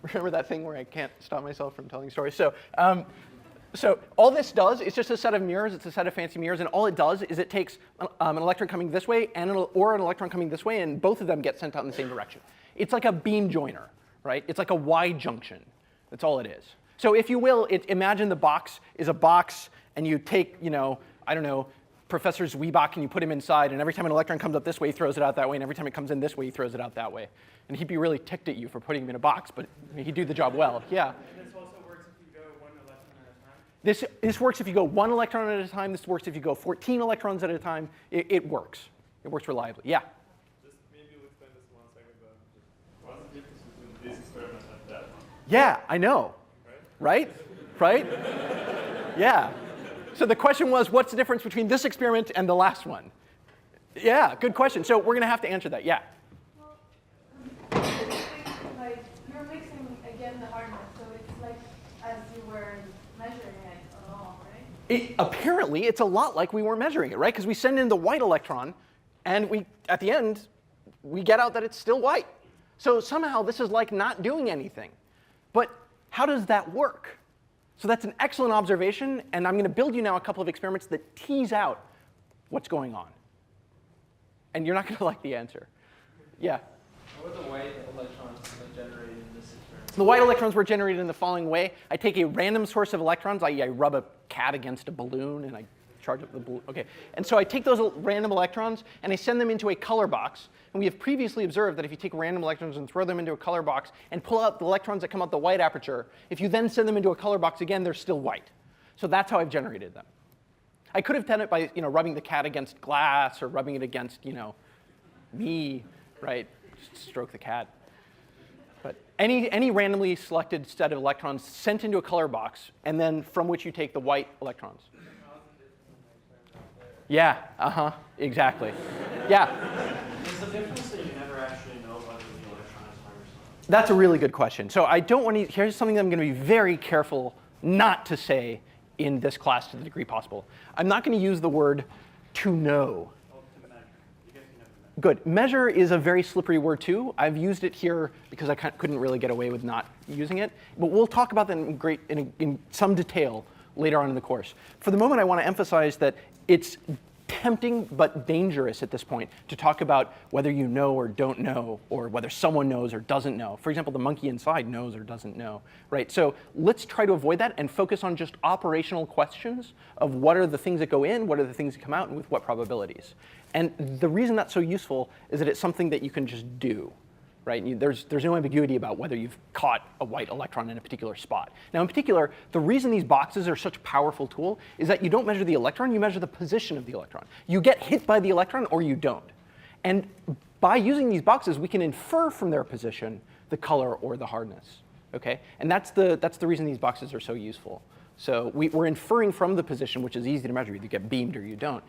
remember that thing where I can't stop myself from telling stories? So all this does is just a set of mirrors. It's a set of fancy mirrors. And all it does is it takes an electron coming this way or an electron coming this way, and both of them get sent out in the same direction. It's like a beam joiner, right? It's like a Y junction. That's all it is. So if you will, imagine the box is a box, and you take, I don't know, Professor Zwieback, and you put him inside, and every time an electron comes up this way, he throws it out that way, and every time it comes in this way, he throws it out that way. And he'd be really ticked at you for putting him in a box, but he'd do the job well. Yeah. this also works if you go 1 electron at a time? This works if you go 1 electron at a time. This works if you go 14 electrons at a time. It works. It works reliably. Yeah? Just maybe we'll explain this 1 second, but what's the difference between this experiment and that one? Yeah, I know. Right? Right? Yeah. So the question was, what's the difference between this experiment and the last one? Yeah, good question. So we're going to have to answer that. Yeah. Well, like you're mixing again the hardness, so it's like as you were measuring it along, right? Apparently, it's a lot like we were measuring it, right? Because we send in the white electron, and at the end, we get out that it's still white. So somehow this is like not doing anything. But how does that work? So that's an excellent observation, and I'm going to build you now a couple of experiments that tease out what's going on. And you're not going to like the answer. Yeah? What were the white electrons generated in this experiment? The white electrons were generated in the following way. I take a random source of electrons. I rub a cat against a balloon, and I charge up the balloon. OK. And so I take those random electrons, and I send them into a color box. And we have previously observed that if you take random electrons and throw them into a color box and pull out the electrons that come out the white aperture, if you then send them into a color box again, they're still white. So that's how I've generated them. I could have done it by rubbing the cat against glass or rubbing it against me, right? Just stroke the cat. But any randomly selected set of electrons sent into a color box, and then from which you take the white electrons. Yeah, exactly. Yeah. Is the difference that you never actually know whether the electron is hard or soft? That's a really good question. So I don't want to, here's something that I'm going to be very careful not to say in this class to the degree possible. I'm not going to use the word to know. Good. Measure is a very slippery word too. I've used it here because I couldn't really get away with not using it. But we'll talk about that in some detail later on in the course. For the moment, I want to emphasize that it's tempting but dangerous at this point to talk about whether you know or don't know, or whether someone knows or doesn't know. For example, the monkey inside knows or doesn't know, right? So let's try to avoid that and focus on just operational questions of what are the things that go in, what are the things that come out, and with what probabilities. And the reason that's so useful is that it's something that you can just do, right? There's no ambiguity about whether you've caught a white electron in a particular spot. Now, in particular, the reason these boxes are such a powerful tool is that you don't measure the electron, you measure the position of the electron. You get hit by the electron or you don't. And by using these boxes, we can infer from their position the color or the hardness. Okay? And that's the reason these boxes are so useful. So we're inferring from the position, which is easy to measure. You get beamed or you don't.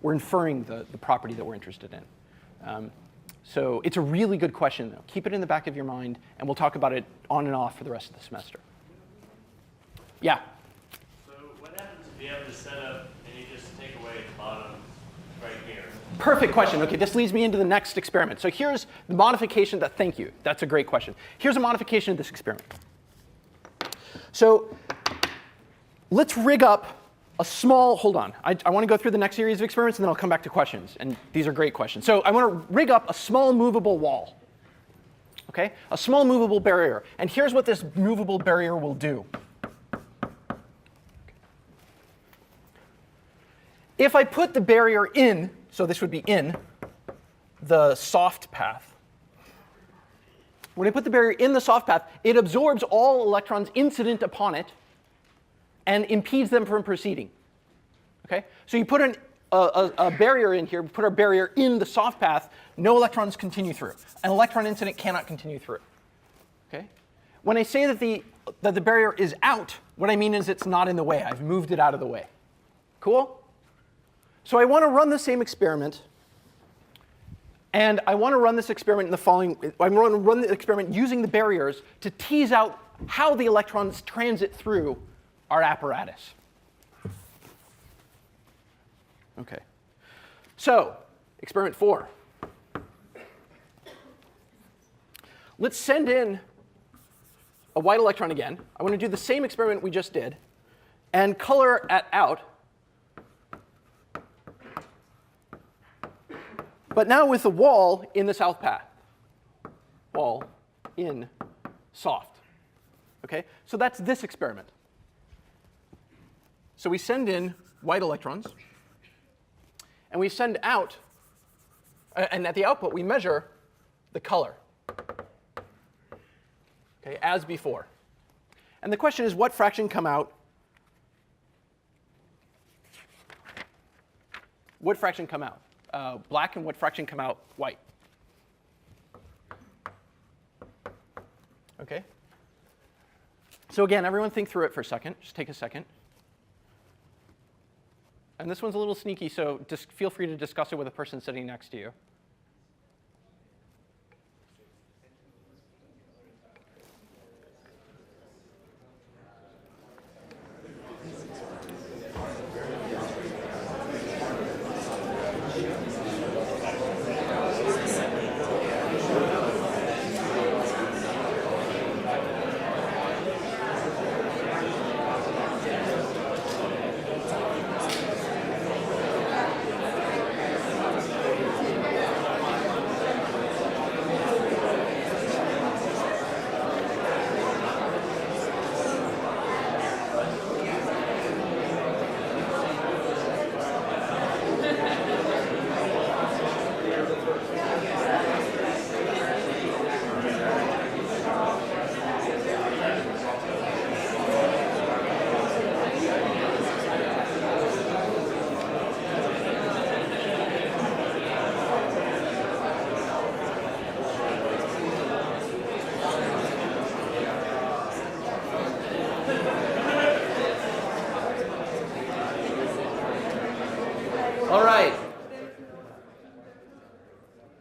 We're inferring the property that we're interested in. So it's a really good question, though. Keep it in the back of your mind, and we'll talk about it on and off for the rest of the semester. Yeah? So what happens if you have to set up and you just take away the bottom right here? Perfect question. OK, this leads me into the next experiment. So here's the modification that, thank you. That's a great question. Here's a modification of this experiment. So let's rig up a small, hold on. I want to go through the next series of experiments, and then I'll come back to questions. And these are great questions. So I want to rig up a small movable wall. OK? A small movable barrier. And here's what this movable barrier will do. If I put the barrier in, so this would be in the soft path. When I put the barrier in the soft path, it absorbs all electrons incident upon it and impedes them from proceeding. Okay? So you put a barrier in here, put our barrier in the soft path, no electrons continue through. An electron incident cannot continue through. Okay? When I say that the barrier is out, what I mean is it's not in the way. I've moved it out of the way. Cool? So I want to run the same experiment. And I want to run this experiment in the following. I want to run the experiment using the barriers to tease out how the electrons transit through our apparatus. OK. So experiment 4. Let's send in a white electron again. I want to do the same experiment we just did and color at out. But now with the wall in the south path. Wall in soft. OK? So that's this experiment. So we send in white electrons. And we send out, and at the output, we measure the color. OK, as before. And the question is, what fraction come out? What fraction come out? Black, and what fraction come out white? OK? So again, everyone think through it for a second. Just take a second. And this one's a little sneaky, so just feel free to discuss it with the person sitting next to you.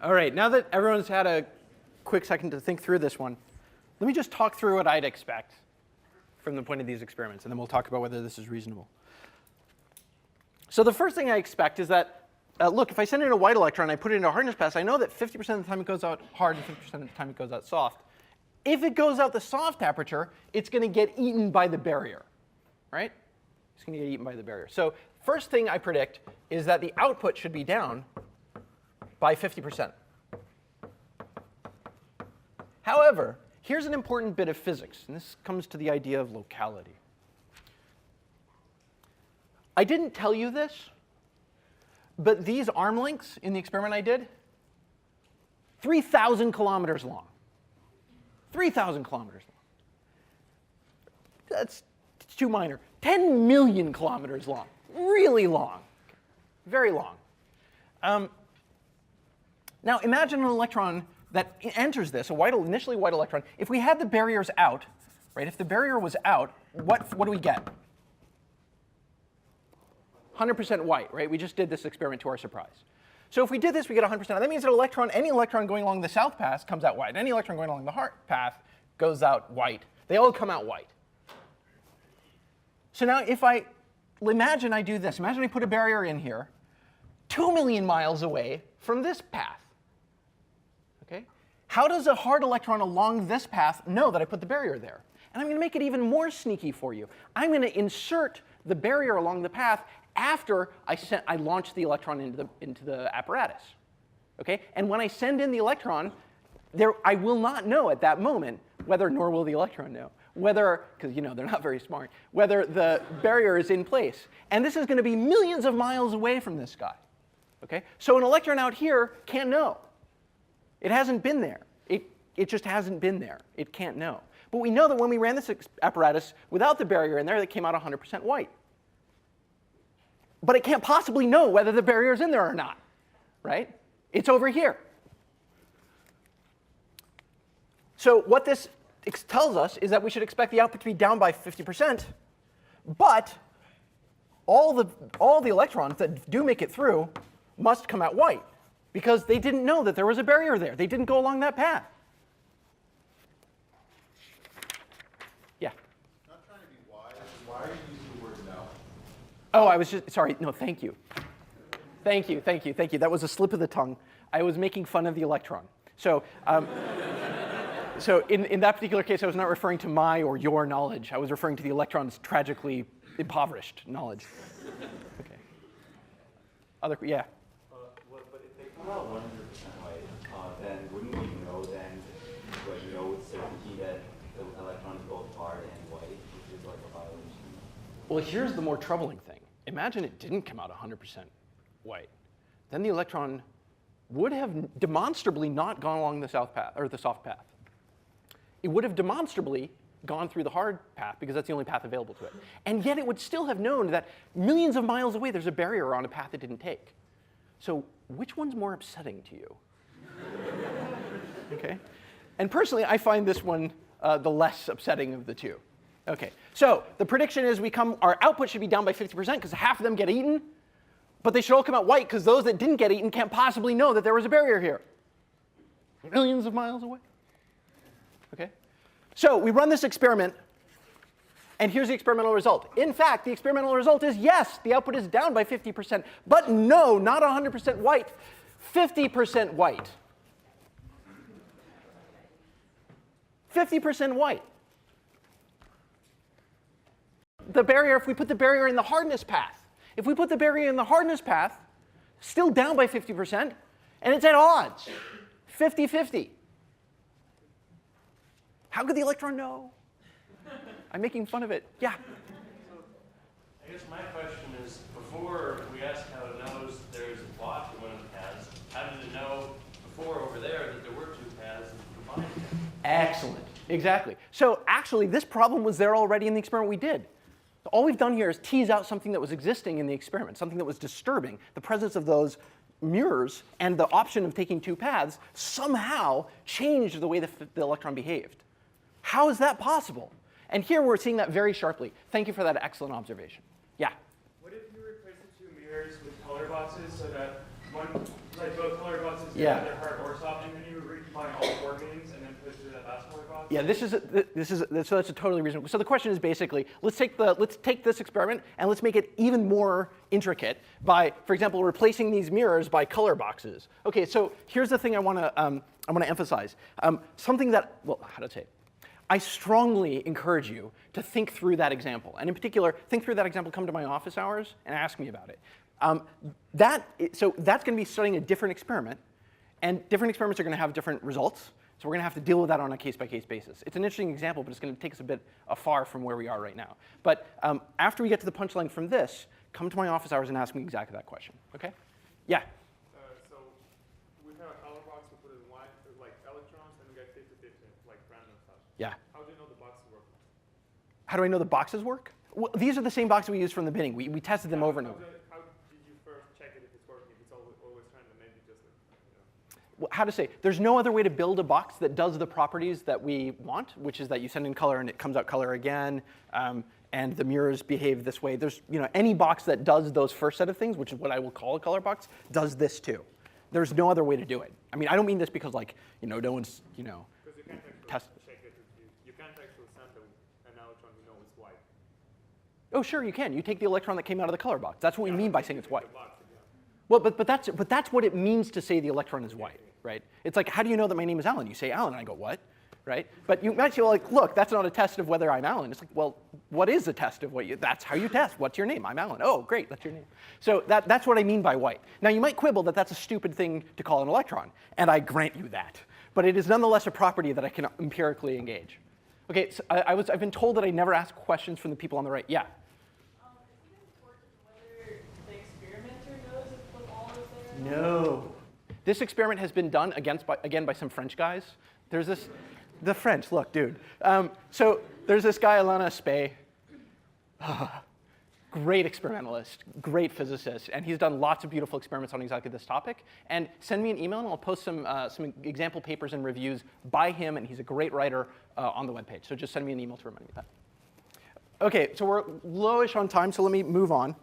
All right, now that everyone's had a quick second to think through this one, let me just talk through what I'd expect from the point of these experiments, and then we'll talk about whether this is reasonable. So the first thing I expect is that, look, if I send in a white electron and I put it into a hardness pass, I know that 50% of the time it goes out hard and 50% of the time it goes out soft. If it goes out the soft aperture, it's going to get eaten by the barrier, right? It's going to get eaten by the barrier. So first thing I predict is that the output should be down by 50%. However, here's an important bit of physics, and this comes to the idea of locality. I didn't tell you this, but these arm lengths in the experiment I did, 3,000 kilometers long. 3,000 kilometers long. That's too minor. 10 million kilometers long. Really long. Very long. Now imagine an electron that enters this, initially white electron. If we had the barriers out, right? If the barrier was out, what do we get? 100% white, right? We just did this experiment to our surprise. So if we did this, we get 100%. That means that any electron going along the south path comes out white. Any electron going along the path goes out white. They all come out white. So now if imagine I do this. Imagine I put a barrier in here 2 million miles away from this path. Okay? How does a hard electron along this path know that I put the barrier there? And I'm going to make it even more sneaky for you. I'm going to insert the barrier along the path after I launch the electron into the apparatus. Okay? And when I send in the electron, I will not know at that moment whether, nor will the electron know, whether, because they're not very smart, whether the barrier is in place. And this is going to be millions of miles away from this guy. Okay? So an electron out here can't know. It hasn't been there. It just hasn't been there. It can't know. But we know that when we ran this apparatus without the barrier in there, it came out 100% white. But it can't possibly know whether the barrier is in there or not, right? It's over here. So what this tells us is that we should expect the output to be down by 50%, but all the electrons that do make it through must come out white, because they didn't know that there was a barrier there. They didn't go along that path. Yeah? Not trying to be wise. Why are you using the word no? Oh, I was just, sorry. No, thank you. Thank you. That was a slip of the tongue. I was making fun of the electron. So, so in that particular case, I was not referring to my or your knowledge. I was referring to the electron's tragically impoverished knowledge. Okay. Yeah? But if they come out 100% white, then wouldn't we know then, with certainty that the electron is both hard and white, which is like a violation? Well, here's the more troubling thing. Imagine it didn't come out 100% white. Then the electron would have demonstrably not gone along the south path, or the soft path. It would have demonstrably gone through the hard path, because that's the only path available to it. And yet it would still have known that millions of miles away there's a barrier on a path it didn't take. So which one's more upsetting to you? Okay? And personally, I find this one the less upsetting of the two. Okay, so the prediction is our output should be down by 50% because half of them get eaten, but they should all come out white because those that didn't get eaten can't possibly know that there was a barrier here. Millions of miles away. Okay? So we run this experiment, and here's the experimental result. In fact, the experimental result is yes, the output is down by 50%, but no, not 100% white, 50% white. 50% white. The barrier, if we put the barrier in the hardness path, still down by 50%, and it's at odds, 50-50. How could the electron know? I'm making fun of it. Yeah? I guess my question is, before we asked how it knows there's a block in one of the paths, how did it know before over there that there were two paths combined? Excellent. Exactly. So actually, this problem was there already in the experiment we did. All we've done here is tease out something that was existing in the experiment, something that was disturbing. The presence of those mirrors and the option of taking two paths somehow changed the way the electron behaved. How is that possible? And here we're seeing that very sharply. Thank you for that excellent observation. Yeah? What if you replace the two mirrors with color boxes so that both color boxes get Yeah. either hard or soft, and then you recombine all four beams and then put it through that last color box? Yeah, so that's a totally reasonable. So the question is basically, let's take this experiment and let's make it even more intricate by, for example, replacing these mirrors by color boxes. Okay, so here's the thing I want to emphasize. Something that, well, how to say it? I strongly encourage you to think through that example, and in particular, think through that example. Come to my office hours and ask me about it. So that's going to be studying a different experiment, and different experiments are going to have different results. So we're going to have to deal with that on a case-by-case basis. It's an interesting example, but it's going to take us a bit afar from where we are right now. But after we get to the punchline from this, come to my office hours and ask me exactly that question. Okay? Yeah? So we have a color box, we put it in white, Yeah. How do you know the boxes work? How do I know the boxes work? Well, these are the same boxes we used from the beginning. We tested them over and over. How did you first check it if it's working? If it's always trying to maybe just, Well, how to say? There's no other way to build a box that does the properties that we want, which is that you send in color and it comes out color again, and the mirrors behave this way. There's any box that does those first set of things, which is what I will call a color box, does this too. There's no other way to do it. I mean, I don't mean this because no one's because you can't actually test. check it. You can't actually sample an electron you know is white. Oh, sure, you can. You take the electron that came out of the color box. That's what we mean by saying it's white. Box, yeah. Well, but that's what it means to say the electron is white, right? It's like, how do you know that my name is Allan? You say Allan, and I go, what? Right? But you might say, well, look, that's not a test of whether I'm Allan. It's like, well, what is a test of what you? That's how you test. What's your name? I'm Allan. Oh, great, that's your name. So that's what I mean by white. Now, you might quibble that that's a stupid thing to call an electron, and I grant you that. But it is nonetheless a property that I can empirically engage. Okay, so I've been told that I never ask questions from the people on the right. Yeah. Is it important whether the experimenter knows if the wall is there? No. This experiment has been done again by some French guys. There's this, the French, look, dude. So there's this guy, Allan Adams, great experimentalist, great physicist, and he's done lots of beautiful experiments on exactly this topic. And send me an email, and I'll post some example papers and reviews by him, and he's a great writer on the webpage. So just send me an email to remind me of that. OK, so we're lowish on time, so let me move on.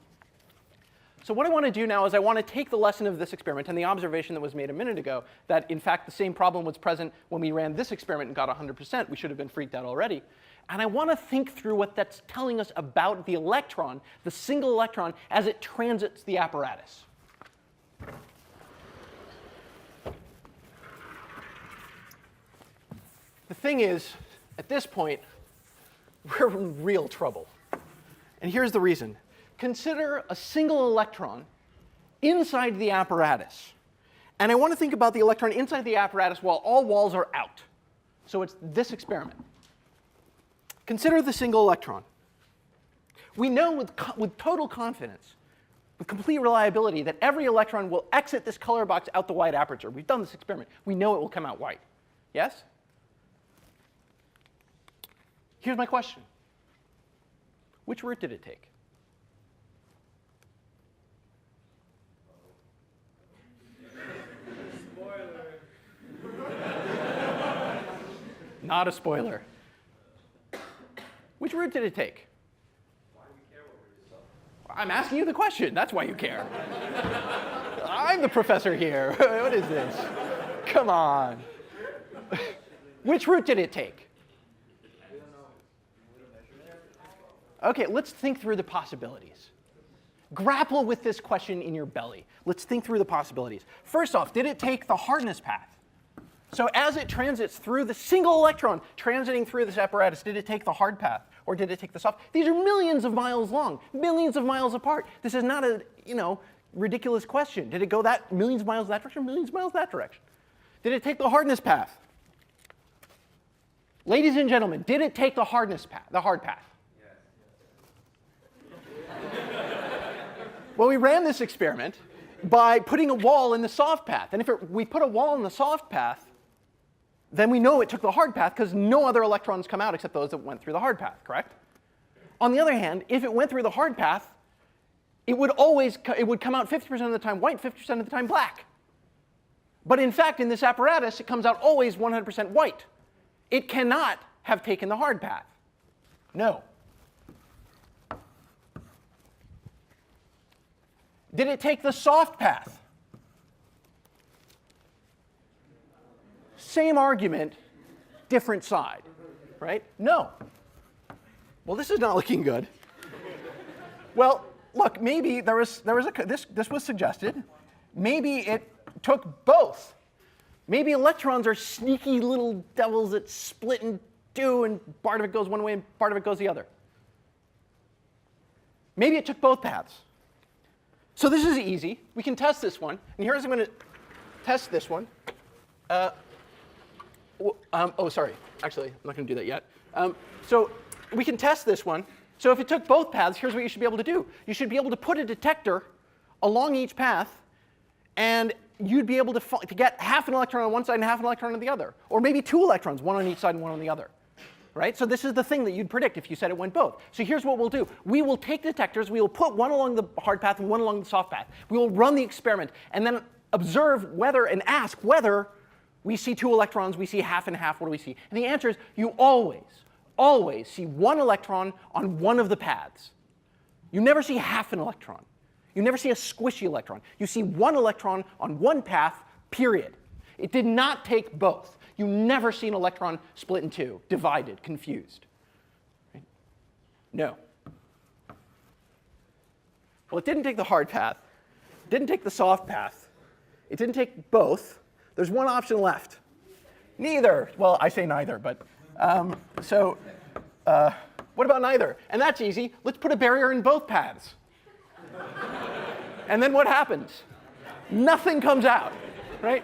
So what I want to do now is I want to take the lesson of this experiment and the observation that was made a minute ago that, in fact, the same problem was present when we ran this experiment and got 100%. We should have been freaked out already. And I want to think through what that's telling us about the electron, the single electron, as it transits the apparatus. The thing is, at this point, we're in real trouble. And here's the reason. Consider a single electron inside the apparatus. And I want to think about the electron inside the apparatus while all walls are out. So it's this experiment. Consider the single electron. We know with total confidence, with complete reliability, that every electron will exit this color box out the white aperture. We've done this experiment. We know it will come out white. Yes? Here's my question. Which route did it take? Not a spoiler. Which route did it take? Why do we care what we're doing? I'm asking you the question. That's why you care. I'm the professor here. What is this? Come on. Which route did it take? OK, let's think through the possibilities. Grapple with this question in your belly. Let's think through the possibilities. First off, did it take the hardness path? So as it transits through the single electron transiting through this apparatus, did it take the hard path or did it take the soft? These are millions of miles long, millions of miles apart. This is not a ridiculous question. Did it go millions of miles that direction, millions of miles that direction? Did it take the hardness path? Ladies and gentlemen, did it take the hardness path, the hard path? Well, we ran this experiment by putting a wall in the soft path. And if we put a wall in the soft path, then we know it took the hard path because no other electrons come out except those that went through the hard path, correct? On the other hand, if it went through the hard path, it would come out 50% of the time white, 50% of the time black. But in fact, in this apparatus, it comes out always 100% white. It cannot have taken the hard path. No. Did it take the soft path? Same argument, different side, right? No. Well, this is not looking good. Well, look, maybe this was suggested. Maybe it took both. Maybe electrons are sneaky little devils that split in two, and part of it goes one way and part of it goes the other. Maybe it took both paths. So this is easy. We can test this one. And here's I'm going to test this one. Oh, sorry. Actually, I'm not going to do that yet. So we can test this one. So if it took both paths, here's what you should be able to do. You should be able to put a detector along each path, and you'd be able to get half an electron on one side and half an electron on the other. Or maybe two electrons, one on each side and one on the other. right? So this is the thing that you'd predict if you said it went both. So here's what we'll do. We will take detectors. We will put one along the hard path and one along the soft path. We will run the experiment and then observe whether and ask whether we see 2 electrons, we see half and half, what do we see? And the answer is you always see 1 electron on one of the paths. You never see half an electron. You never see a squishy electron. You see 1 electron on one path, period. It did not take both. You never see an electron split in 2, divided, confused. Right? No. Well, it didn't take the hard path. It didn't take the soft path. It didn't take both. There's one option left. Neither. Well, I say neither, but what about neither? And that's easy. Let's put a barrier in both paths. And then what happens? Nothing comes out, right?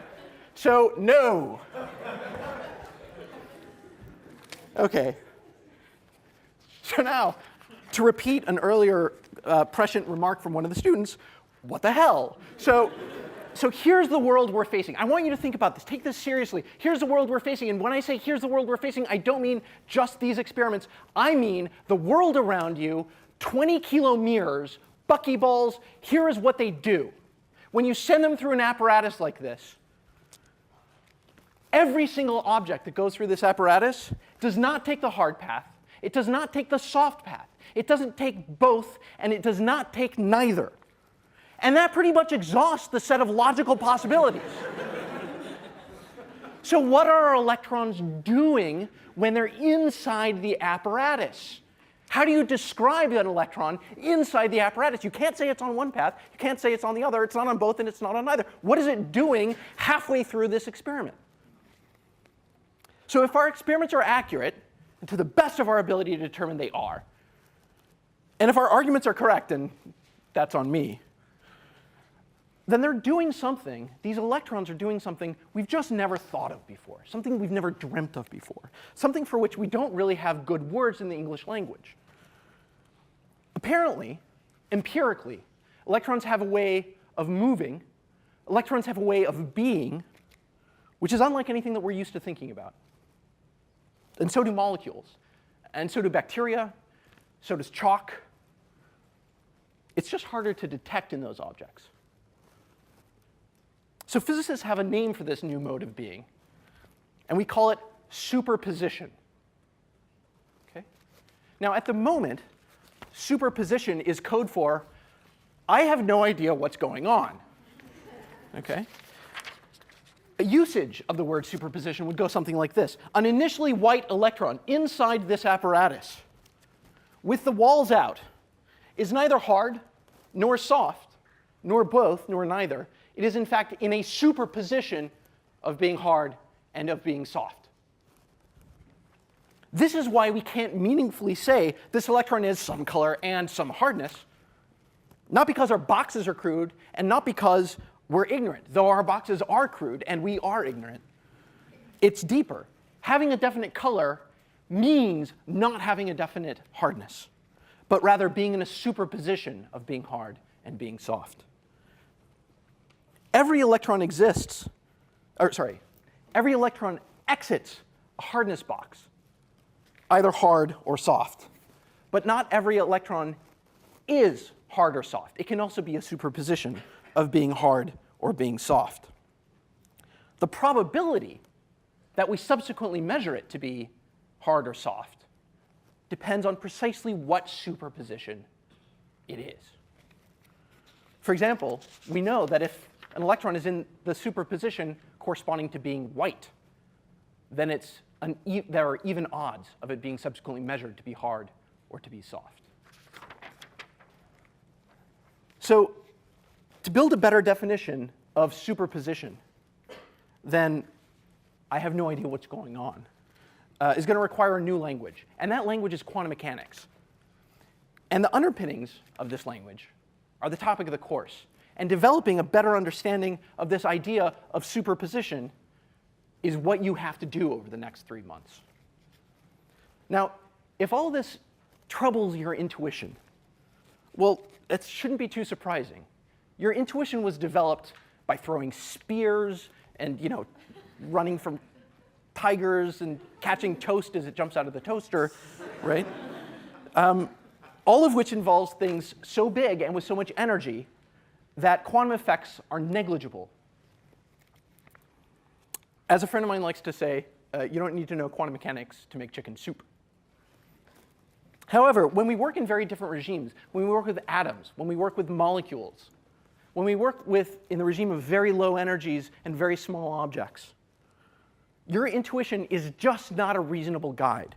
So no. OK. So now, to repeat an earlier prescient remark from one of the students, what the hell? So here's the world we're facing. I want you to think about this. Take this seriously. Here's the world we're facing. And when I say here's the world we're facing, I don't mean just these experiments. I mean the world around you, 20-kilo mirrors, buckyballs. Here is what they do. When you send them through an apparatus like this, every single object that goes through this apparatus does not take the hard path. It does not take the soft path. It doesn't take both, and it does not take neither. And that pretty much exhausts the set of logical possibilities. So what are our electrons doing when they're inside the apparatus? How do you describe an electron inside the apparatus? You can't say it's on one path. You can't say it's on the other. It's not on both, and it's not on neither. What is it doing halfway through this experiment? So if our experiments are accurate, and to the best of our ability to determine they are, and if our arguments are correct, and that's on me, then they're doing something, these electrons are doing something we've just never thought of before, something we've never dreamt of before, something for which we don't really have good words in the English language. Apparently, empirically, electrons have a way of moving, electrons have a way of being, which is unlike anything that we're used to thinking about. And so do molecules, and so do bacteria, so does chalk. It's just harder to detect in those objects. So physicists have a name for this new mode of being, and we call it superposition. Okay? Now, at the moment, superposition is code for I have no idea what's going on. Okay? A usage of the word superposition would go something like this. An initially white electron inside this apparatus, with the walls out, is neither hard, nor soft, nor both, nor neither. It is, in fact, in a superposition of being hard and of being soft. This is why we can't meaningfully say this electron is some color and some hardness, not because our boxes are crude and not because we're ignorant, though our boxes are crude and we are ignorant. It's deeper. Having a definite color means not having a definite hardness, but rather being in a superposition of being hard and being soft. Every electron every electron exits a hardness box, either hard or soft. But not every electron is hard or soft. It can also be a superposition of being hard or being soft. The probability that we subsequently measure it to be hard or soft depends on precisely what superposition it is. For example, we know that if an electron is in the superposition corresponding to being white, then there are even odds of it being subsequently measured to be hard or to be soft. So to build a better definition of superposition, then I have no idea what's going on, is going to require a new language. And that language is quantum mechanics. And the underpinnings of this language are the topic of the course. And developing a better understanding of this idea of superposition is what you have to do over the next 3 months. Now, if all this troubles your intuition, well, it shouldn't be too surprising. Your intuition was developed by throwing spears and, running from tigers and catching toast as it jumps out of the toaster, right? All of which involves things so big and with so much energy that quantum effects are negligible. As a friend of mine likes to say, you don't need to know quantum mechanics to make chicken soup. However, when we work in very different regimes, when we work with atoms, when we work with molecules, when we work in the regime of very low energies and very small objects, your intuition is just not a reasonable guide.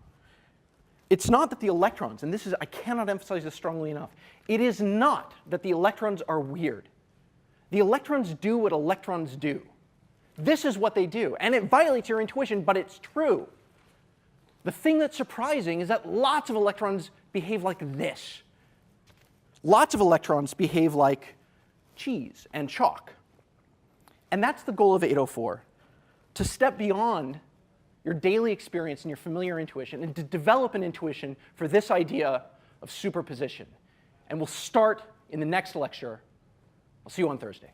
It's not that the electrons, and I cannot emphasize this strongly enough, it is not that the electrons are weird. The electrons do what electrons do. This is what they do, and it violates your intuition, but it's true. The thing that's surprising is that lots of electrons behave like this. Lots of electrons behave like cheese and chalk. And that's the goal of 804, to step beyond your daily experience and your familiar intuition and to develop an intuition for this idea of superposition. And we'll start in the next lecture. I'll see you on Thursday.